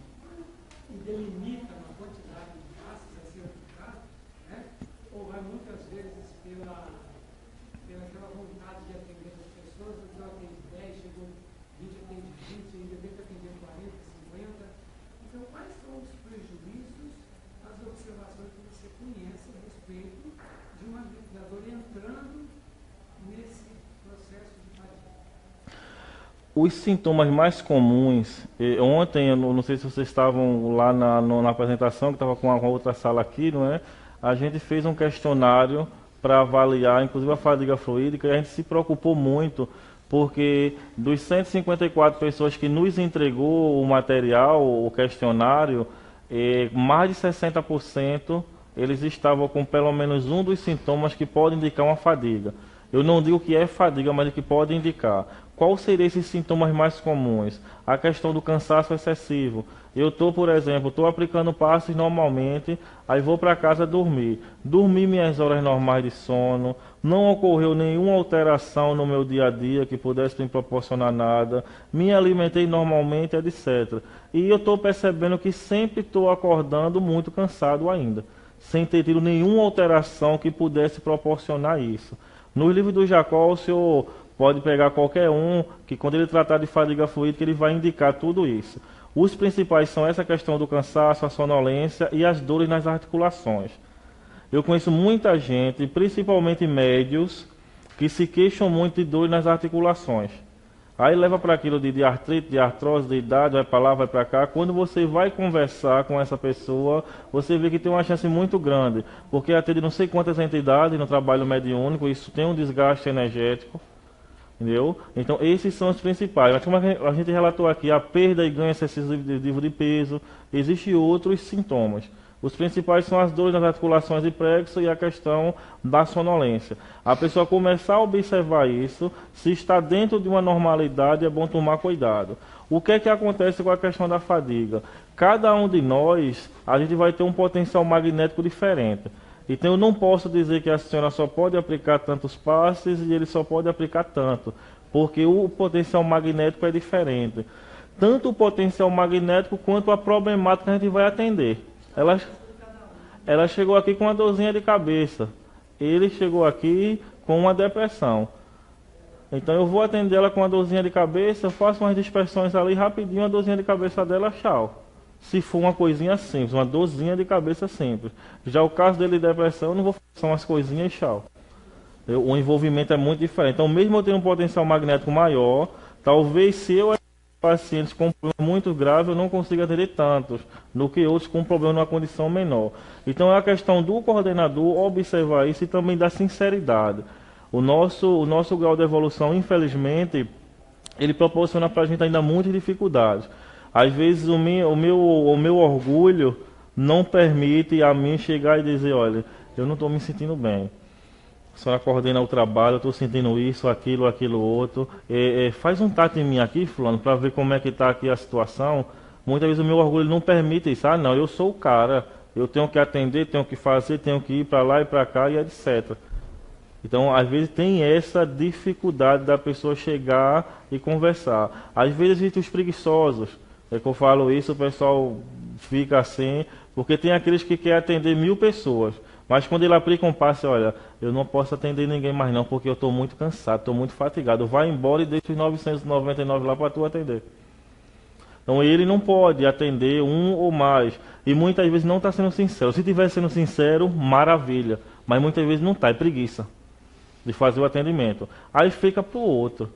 e delimita uma quantidade de passos a ser aplicado, né, ou vai muitas vezes pela aquela vontade de atender as pessoas, eu atendo 10, chegou 20, atende 20, ainda tem que atender 40, 50. Então, quais são os prejuízos, as observações que você conhece a respeito de um magnetizador entrando nesse processo de fadiga? Os sintomas mais comuns, ontem, eu não sei se vocês estavam lá na apresentação, que estava com a outra sala aqui, não é? A gente fez um questionário para avaliar, inclusive a fadiga fluídica, e a gente se preocupou muito, porque dos 154 pessoas que nos entregou o material, o questionário, mais de 60% eles estavam com pelo menos um dos sintomas que pode indicar uma fadiga. Eu não digo que é fadiga, mas que pode indicar. Qual seriam esses sintomas mais comuns? A questão do cansaço excessivo. Eu estou, por exemplo, aplicando passes normalmente, aí vou para casa dormir. Dormi minhas horas normais de sono, não ocorreu nenhuma alteração no meu dia a dia que pudesse me proporcionar nada, me alimentei normalmente, etc. E eu estou percebendo que sempre estou acordando muito cansado ainda, sem ter tido nenhuma alteração que pudesse proporcionar isso. No livro do Jacó, o senhor pode pegar qualquer um, que quando ele tratar de fadiga fluídica, ele vai indicar tudo isso. Os principais são essa questão do cansaço, a sonolência e as dores nas articulações. Eu conheço muita gente, principalmente médios, que se queixam muito de dores nas articulações. Aí leva para aquilo de artrite, de artrose, de idade, vai para lá, vai para cá. Quando você vai conversar com essa pessoa, você vê que tem uma chance muito grande, porque atende não sei quantas entidades no trabalho mediúnico, isso tem um desgaste energético. Entendeu? Então esses são os principais. Mas como a gente relatou aqui, a perda e ganho excessivo de peso, existem outros sintomas. Os principais são as dores nas articulações e plexo e a questão da sonolência. A pessoa começar a observar isso, se está dentro de uma normalidade, é bom tomar cuidado. O que é que acontece com a questão da fadiga? Cada um de nós, a gente vai ter um potencial magnético diferente. Então eu não posso dizer que a senhora só pode aplicar tantos passes e ele só pode aplicar tanto, porque o potencial magnético é diferente. Tanto o potencial magnético quanto a problemática que a gente vai atender. Ela chegou aqui com uma dorzinha de cabeça, ele chegou aqui com uma depressão. Então eu vou atender ela com uma dorzinha de cabeça, eu faço umas dispersões ali rapidinho, a dorzinha de cabeça dela, tchau. Se for uma coisinha simples, uma dorzinha de cabeça simples. Já o caso dele de depressão, eu não vou fazer umas coisinhas e tchau. O envolvimento é muito diferente. Então, mesmo eu tendo um potencial magnético maior, talvez se eu pacientes com um problema muito grave, eu não consiga atender tantos do que outros com um problema numa condição menor. Então, é a questão do coordenador observar isso e também da sinceridade. O nosso grau de evolução, infelizmente, ele proporciona para a gente ainda muitas dificuldades. Às vezes o meu orgulho não permite a mim chegar e dizer, olha, eu não estou me sentindo bem. A senhora coordena o trabalho, eu estou sentindo isso, aquilo outro. Faz um tato em mim aqui, fulano, para ver como é que está aqui a situação. Muitas vezes o meu orgulho não permite isso. Ah, não, eu sou o cara. Eu tenho que atender, tenho que fazer, tenho que ir para lá e para cá e etc. Então, às vezes tem essa dificuldade da pessoa chegar e conversar. Às vezes existem os preguiçosos. É que eu falo isso, o pessoal fica assim, porque tem aqueles que querem atender 1000 pessoas, mas quando ele aplica um passe, olha, eu não posso atender ninguém mais não, porque eu estou muito cansado, estou muito fatigado, vai embora e deixa os 999 lá para tu atender. Então ele não pode atender um ou mais, e muitas vezes não está sendo sincero. Se estiver sendo sincero, maravilha, mas muitas vezes não está, é preguiça de fazer o atendimento. Aí fica para o outro.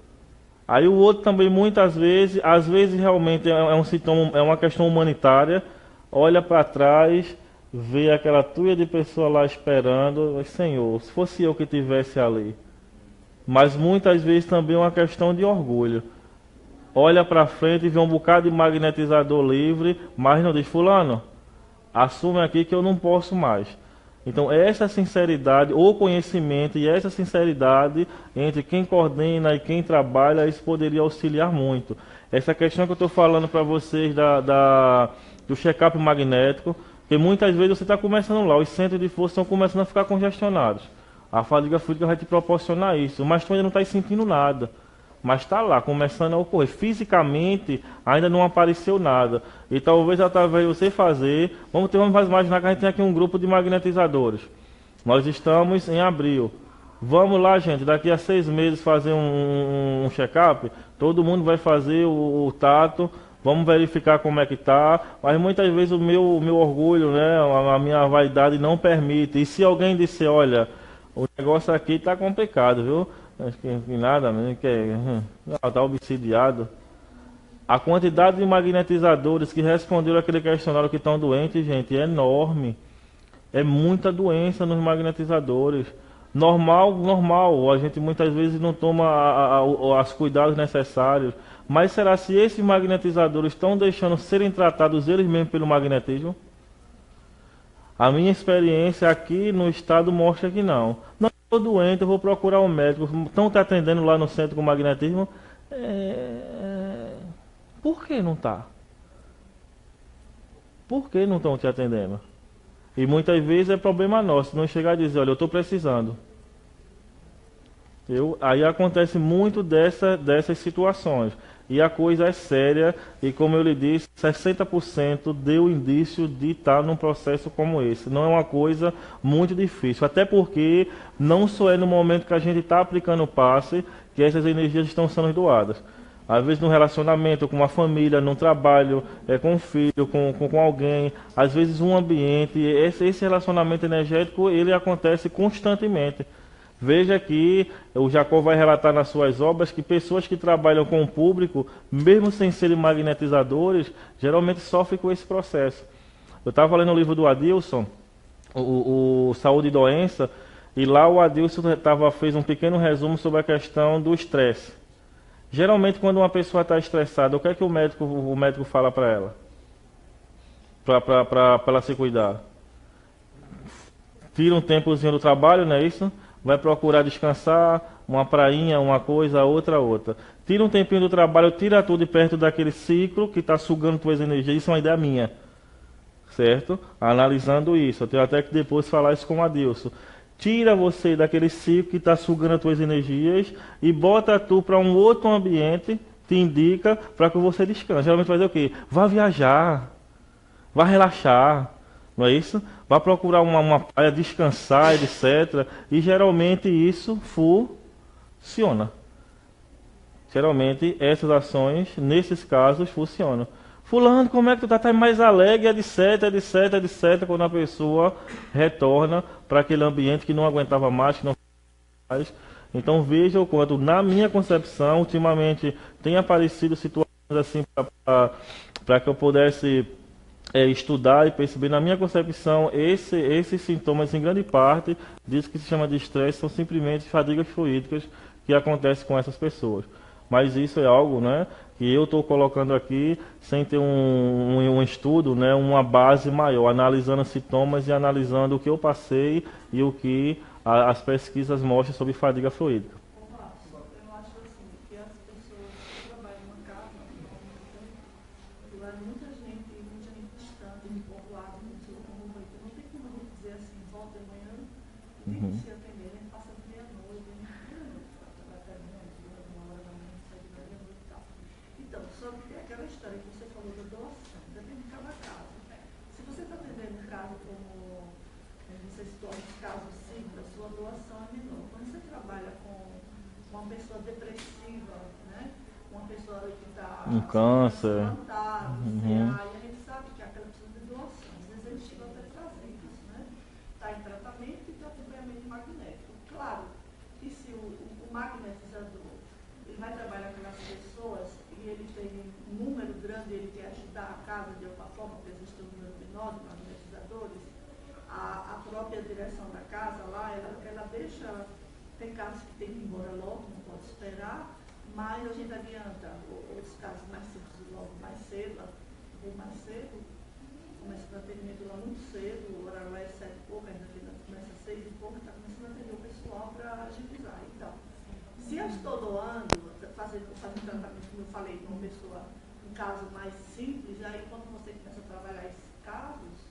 Aí o outro também, muitas vezes, às vezes realmente é um sintoma, é uma questão humanitária, olha para trás, vê aquela tuia de pessoa lá esperando, Senhor, se fosse eu que estivesse ali. Mas muitas vezes também é uma questão de orgulho. Olha para frente e vê um bocado de magnetizador livre, mas não diz, fulano, assume aqui que eu não posso mais. Então, essa sinceridade, o conhecimento e essa sinceridade entre quem coordena e quem trabalha, isso poderia auxiliar muito. Essa questão que eu estou falando para vocês do check-up magnético, que muitas vezes você está começando lá, os centros de força estão começando a ficar congestionados. A fadiga fluídica vai te proporcionar isso, mas tu ainda não está sentindo nada. Mas está lá, começando a ocorrer. Fisicamente, ainda não apareceu nada. E talvez através de você fazer... Vamos imaginar que a gente tem aqui um grupo de magnetizadores. Nós estamos em abril. Vamos lá, gente, daqui a 6 meses fazer um check-up. Todo mundo vai fazer o tato. Vamos verificar como é que está. Mas muitas vezes o meu orgulho, né, a minha vaidade não permite. E se alguém disser, olha, o negócio aqui está complicado, viu? Acho que nada, mesmo que tá obsidiado. A quantidade de magnetizadores que responderam aquele questionário que estão doentes, gente, é enorme. É muita doença nos magnetizadores. Normal, a gente muitas vezes não toma os cuidados necessários. Mas será se esses magnetizadores estão deixando serem tratados eles mesmos pelo magnetismo? A minha experiência aqui no estado mostra que não. Não estou doente, eu vou procurar um médico. Estão te atendendo lá no centro com magnetismo? Por que não está? Por que não estão te atendendo? E muitas vezes é problema nosso, não chegar a dizer, olha, eu estou precisando. Aí acontece muito dessas situações. E a coisa é séria, e como eu lhe disse, 60% deu indício de estar num processo como esse. Não é uma coisa muito difícil, até porque não só é no momento que a gente está aplicando o passe que essas energias estão sendo doadas. Às vezes no relacionamento, com uma família, no trabalho, com um filho, com alguém, às vezes um ambiente, esse relacionamento energético, ele acontece constantemente. Veja que o Jacó vai relatar nas suas obras que pessoas que trabalham com o público, mesmo sem serem magnetizadores, geralmente sofrem com esse processo. Eu estava lendo o livro do Adilson, o Saúde e Doença, e lá o Adilson fez um pequeno resumo sobre a questão do estresse. Geralmente quando uma pessoa está estressada, o que é que o médico fala para ela? Para ela se cuidar? Tira um tempozinho do trabalho, não é isso? Vai procurar descansar, uma prainha, uma coisa, outra. Tira um tempinho do trabalho, tira tudo de perto daquele ciclo que está sugando tuas energias. Isso é uma ideia minha, certo? Analisando isso, eu tenho até que depois falar isso com o Adilson. Tira você daquele ciclo que está sugando as tuas energias e bota tu para um outro ambiente, te indica para que você descanse. Geralmente vai dizer o quê? Vá viajar, vá relaxar, não é isso? Vá procurar uma praia, descansar, etc. E geralmente isso funciona. Geralmente essas ações, nesses casos, funcionam. Fulano, como é que tu tá mais alegre, etc. Quando a pessoa retorna para aquele ambiente que não aguentava mais, que não mais. Então veja o quanto, na minha concepção, ultimamente tem aparecido situações assim para que eu pudesse estudar e perceber. Na minha concepção, esses sintomas, em grande parte, disso que se chama de estresse, são simplesmente fadigas fluídicas que acontecem com essas pessoas. Mas isso é algo, né, que eu estou colocando aqui sem ter um estudo, né, uma base maior, analisando sintomas e analisando o que eu passei e o que as pesquisas mostram sobre fadiga fluídica. Eu acho assim, que as pessoas que trabalham numa casa, muita gente distante, de povoado, não tem como a gente dizer assim, volta de manhã, tem que se atender, a gente passa de meia-noite, Então, sobre aquela história que você falou da doação, depende de cada caso. Se você está atendendo um caso como você citou um caso simples, a sua doação é menor. Quando você trabalha com uma pessoa depressiva, né? Uma pessoa que está um câncer, aí a gente sabe que aquela pessoa de doação, às vezes eles chegam até trazer isso, né? Está em tratamento e tem acompanhamento magnético. Claro que se o magnetizador ele vai trabalhar com as pessoas e ele tem um número grande, ele quer ajudar a casa de alguma forma, porque existe um número menor de magnetizadores, a própria direção da casa lá, ela deixa, tem casos que tem que ir embora logo, não pode esperar, mas a gente adianta os casos mais simples logo mais cedo, bem mais cedo, começa o atendimento lá muito cedo, o horário lá é 7 e pouco, ainda começa às 6 e pouco, está começando a atender o pessoal para agilizar. Então, se eu estou doando, fazendo tratamento, como eu falei, com uma pessoa, um caso mais simples, aí quando você começa a trabalhar esses casos,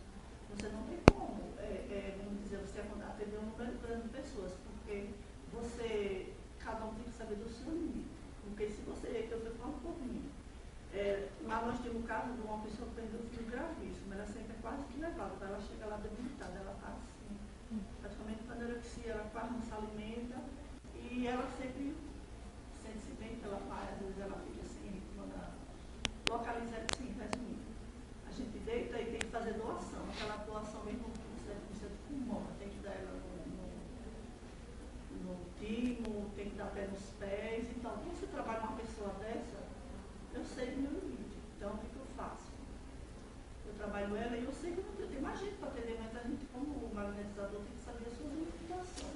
você não tem como, vamos dizer, você atender um número grande de pessoas, porque cada um tem que saber do seu limite. Porque se você, eu estou falando por mim, lá nós temos um caso de uma pessoa que perdeu um filho gravíssimo, ela sempre é quase que levada, ela chega lá debilitada, ela está assim, praticamente com anorexia, ela quase não se alimenta, e ela sempre sente-se bem pela pai, às vezes ela fica assim, localiza assim, resumindo. A gente deita e tem que fazer doação, aquela doação mesmo que você precisa de pulmão, tem que dar ela no timo, tem que dar pé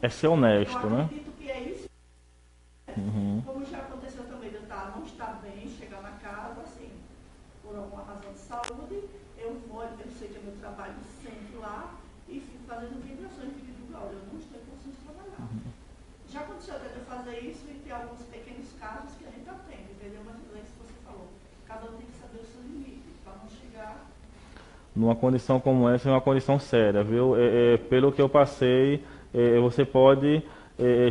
É ser honesto, Eu né? acredito que é isso. Uhum. Como já aconteceu também, de eu não estar bem, chegar na casa, assim, por alguma razão de saúde, eu vou, eu sei que é meu trabalho, sento lá e fico fazendo vibrações de divulgar, olha, eu não estou conseguindo trabalhar. Já aconteceu até de eu fazer isso e ter alguns pequenos casos que a gente atende, entendeu? Mas é isso que você falou. Cada um tem que saber o seu limite, para não chegar. Numa condição como essa, é uma condição séria, viu? Pelo que eu passei, você pode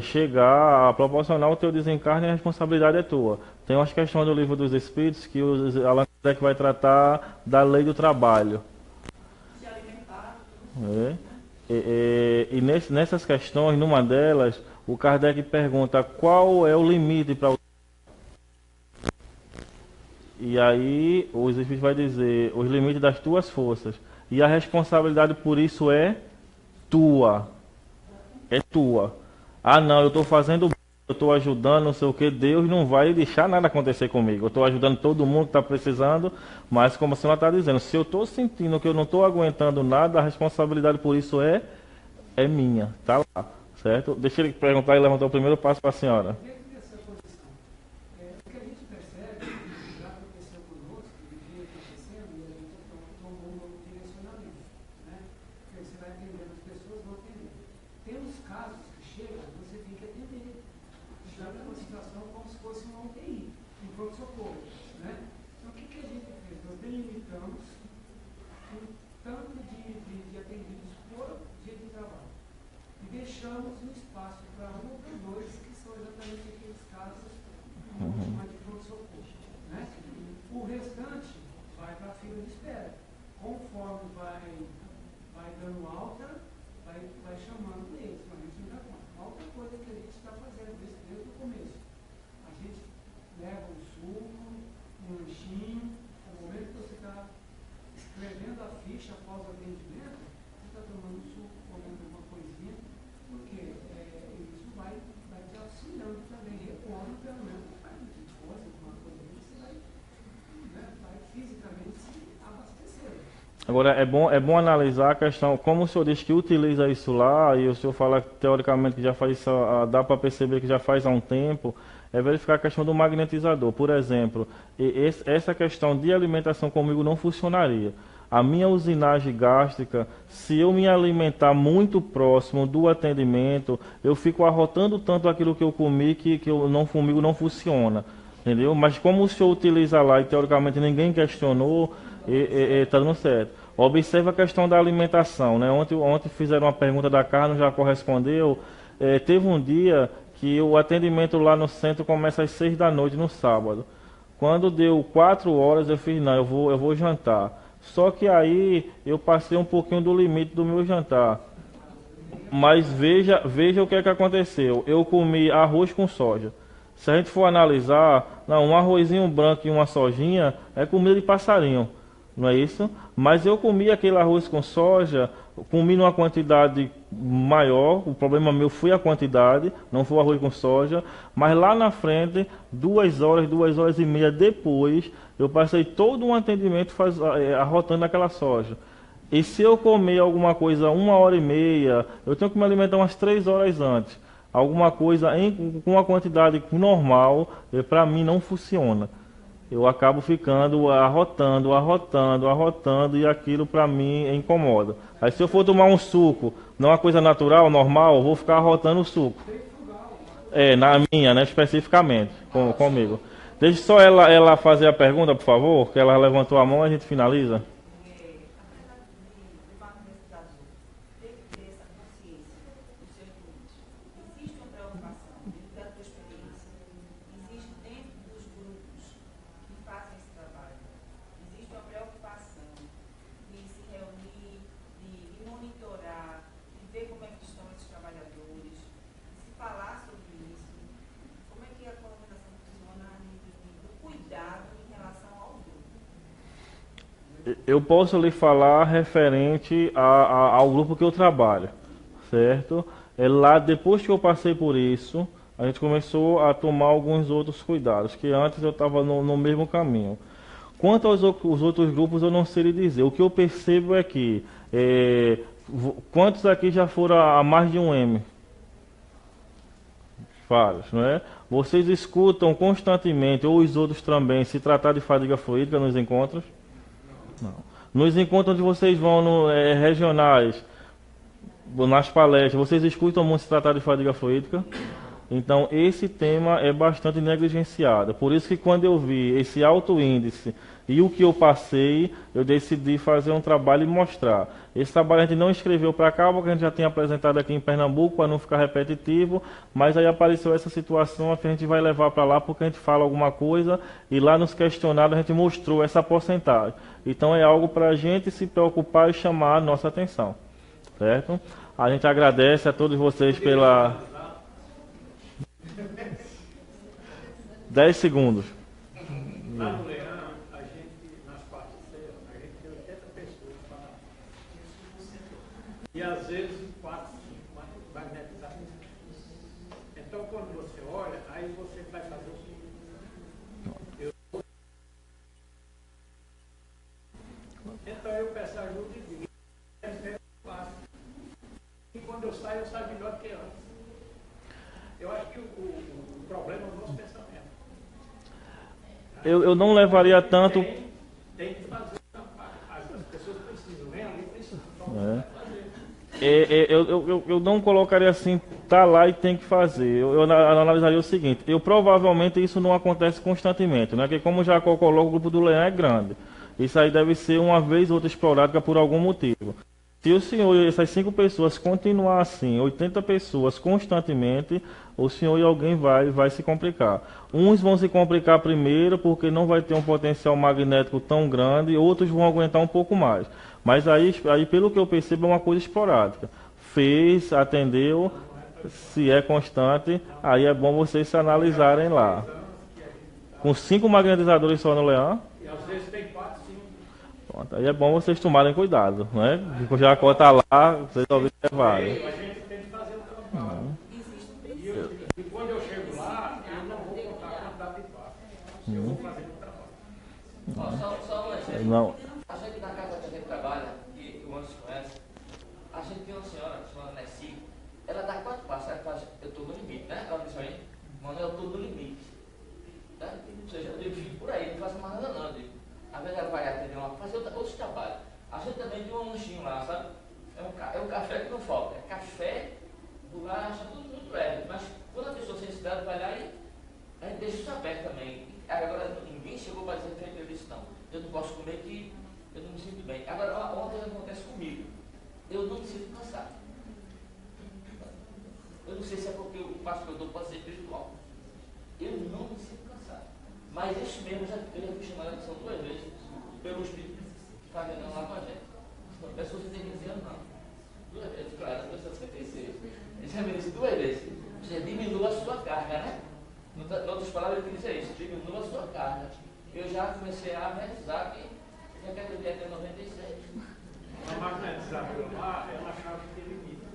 chegar a proporcionar o teu desencarne e a responsabilidade é tua. Tem umas questões do Livro dos Espíritos que o Allan Kardec vai tratar da lei do trabalho. Se alimentar. Nessas questões, numa delas, o Kardec pergunta qual é o limite para o... E aí os Espíritos vai dizer os limites das tuas forças. E a responsabilidade por isso é tua. É tua. Ah não, eu estou fazendo, eu estou ajudando, não sei o que, Deus não vai deixar nada acontecer comigo. Eu estou ajudando todo mundo que está precisando, mas como a senhora está dizendo, se eu estou sentindo que eu não estou aguentando nada, a responsabilidade por isso é minha. Tá lá, certo? Deixa ele perguntar e levantar o primeiro passo para a senhora. O que a gente percebe, já aconteceu conosco, e vinha acontecendo, e a gente tomou um novo direcionamento, né? Porque você vai atendendo as pessoas, vão atendendo. Tem uns casos que chegam, você tem que atender. Já é uma situação como se fosse uma UTI, um pronto-socorro, né? Então o que a gente fez? Nós delimitamos um tanto de atendidos por dia de trabalho. E deixamos um espaço para um ou para dois, que são exatamente aqueles casos de pronto-socorro, né? O restante vai para a fila de espera. Conforme vai dando alta, vai chamando eles, para a gente não dar conta. Uma outra coisa que a gente está fazendo desde o começo. A gente leva um suco, um lanchinho, no momento que você está escrevendo a ficha após o atendimento, você está tomando um suco, comendo alguma coisinha, porque isso vai te auxiliando também, repondo pelo menos de força, alguma coisa, você vai fisicamente se abastecer. Agora, é bom analisar a questão, como o senhor diz que utiliza isso lá, e o senhor fala teoricamente que já faz isso, dá para perceber que já faz há um tempo, é verificar a questão do magnetizador. Por exemplo, essa questão de alimentação comigo não funcionaria. A minha usinagem gástrica, se eu me alimentar muito próximo do atendimento, eu fico arrotando tanto aquilo que eu comi que comigo não funciona. Entendeu? Mas como o senhor utiliza lá e teoricamente ninguém questionou, está dando certo. Observe a questão da alimentação, né? Ontem fizeram uma pergunta da Carla, já correspondeu. Teve um dia que o atendimento lá no centro começa às 6 da noite no sábado. Quando deu 4 horas, eu fiz, não, eu vou jantar. Só que aí eu passei um pouquinho do limite do meu jantar. Mas veja o que é que aconteceu. Eu comi arroz com soja. Se a gente for analisar, não, um arrozinho branco e uma sojinha é comida de passarinho, não é isso? Mas eu comi aquele arroz com soja, comi numa quantidade maior, o problema meu foi a quantidade, não foi o arroz com soja, mas lá na frente, 2 horas e meia depois, eu passei todo um atendimento arrotando aquela soja. E se eu comer alguma coisa 1h30, eu tenho que me alimentar umas 3 horas antes. Alguma coisa com uma quantidade normal, para mim não funciona. Eu acabo ficando arrotando, e aquilo para mim incomoda. Aí se eu for tomar um suco, não é uma coisa natural, normal, eu vou ficar arrotando o suco. Na minha, né, especificamente, comigo. Deixa só ela fazer a pergunta, por favor, que ela levantou a mão e a gente finaliza. Eu posso lhe falar referente ao grupo que eu trabalho, certo? Lá, depois que eu passei por isso, a gente começou a tomar alguns outros cuidados, que antes eu estava no mesmo caminho. Quanto aos outros grupos, eu não sei lhe dizer. O que eu percebo é que, quantos aqui já foram a mais de um M? Vários, não é? Vocês escutam constantemente, ou os outros também, se tratar de fadiga fluídica nos encontros? Não. Nos encontros onde vocês vão regionais, nas palestras, vocês escutam muito se tratar de fadiga fluídica? Então, esse tema é bastante negligenciado. Por isso que quando eu vi esse alto índice e o que eu passei, eu decidi fazer um trabalho e mostrar. Esse trabalho a gente não escreveu para cá, porque a gente já tinha apresentado aqui em Pernambuco, para não ficar repetitivo, mas aí apareceu essa situação que a gente vai levar para lá, porque a gente fala alguma coisa, e lá nos questionários a gente mostrou essa porcentagem. Então é algo para a gente se preocupar e chamar a nossa atenção. Certo? A gente agradece a todos vocês pela... 10 segundos. Lá no Leão, a gente, nas quartas-feiras, a gente tem 80 pessoas para e às vezes 4, 5 magnetizados. Então, quando você olha, aí você vai fazer o seguinte. Então, eu peço ajuda e digo, e quando eu saio melhor que antes. Eu acho que o problema é o nosso pensamento. Eu não levaria tanto... Tem que fazer. As pessoas precisam, né? Ali precisam. Eu não colocaria assim, tá lá e tem que fazer. Eu analisaria o seguinte, provavelmente isso não acontece constantemente, né? Porque como já colocou, o grupo do Leão é grande. Isso aí deve ser uma vez ou outra esporádica por algum motivo. Se o senhor e essas 5 pessoas continuar assim, 80 pessoas constantemente, o senhor e alguém vai se complicar. Uns vão se complicar primeiro porque não vai ter um potencial magnético tão grande, outros vão aguentar um pouco mais. Mas aí pelo que eu percebo, é uma coisa esporádica. Fez, atendeu, se é constante, aí é bom vocês se analisarem lá. Com 5 magnetizadores só no Leão? E às vezes tem 4, 5. Pronto, aí é bom vocês tomarem cuidado, né? Já conta lá, vocês observarem. A gente tem que fazer o trabalho. E quando eu chego lá, eu não vou contar a quantidade de passos. Eu vou fazer o trabalho. Só um exemplo. Não. A gente na casa que a gente trabalha, que o Anderson conhece, a gente tem uma senhora, a senhora Nessi, ela dá 4 passos, ela faz, eu estou no limite, né? Ela disse aí, mano, eu estou no limite. Né? Ou seja, eu digo por aí, não faço mais nada não, eu digo. Às vezes ela vai atender fazer outros trabalhos. A gente também tem um lanchinho lá, sabe? É um café que não falta. É café, bolacha, tudo muito leve. Mas quando a pessoa sem necessidade vai lá e a gente deixa isso aberto também. Agora ninguém chegou para dizer que eu disse não. Eu não posso comer que eu não me sinto bem. Agora, ontem acontece comigo. Eu não me sinto cansado. Eu não sei se é porque o passo que eu dou pode ser espiritual. Eu não me sinto cansado. Mas isso mesmo, eu já fui chamado a atenção 2 vezes pelo espírito que está vendo lá com a gente. A pessoa tem 15 anos, não. 2 vezes, claro, a pessoa 56. Ele já me disse 2 vezes. Você diminua a sua carga, né? Em outras palavras, ele diz isso, diminua a sua carga. Eu já comecei a realizar que já quero ver até 96. A magnetizadora lá, ela achava que tem limite.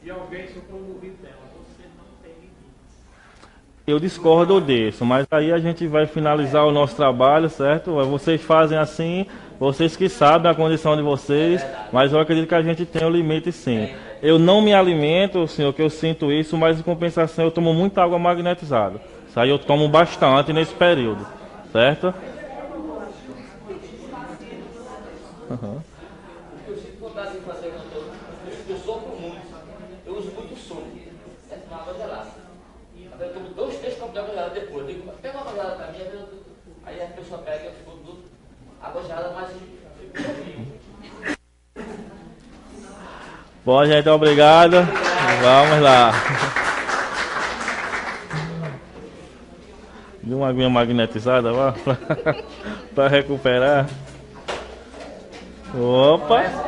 E alguém soprou no ouvido dela. Você não tem limite. Eu discordo disso, mas aí a gente vai finalizar o nosso trabalho, certo? Vocês fazem assim, vocês que sabem a condição de vocês, mas eu acredito que a gente tem o limite sim. Eu não me alimento, senhor, que eu sinto isso, mas em compensação eu tomo muita água magnetizada. Isso aí eu tomo bastante nesse período, certo? Uhum. Eu sinto vontade de fazer eu sofro muito. Eu uso muito sono. É uma água gelada. Eu tomo 2, 3 copos de água gelada depois. Eu digo, pega uma água gelada pra mim, aí a pessoa pega e eu fico tudo. Água gelada, mas fico comigo. Bom, gente, obrigado. Vamos lá. De uma aguinha magnetizada para recuperar. Opa!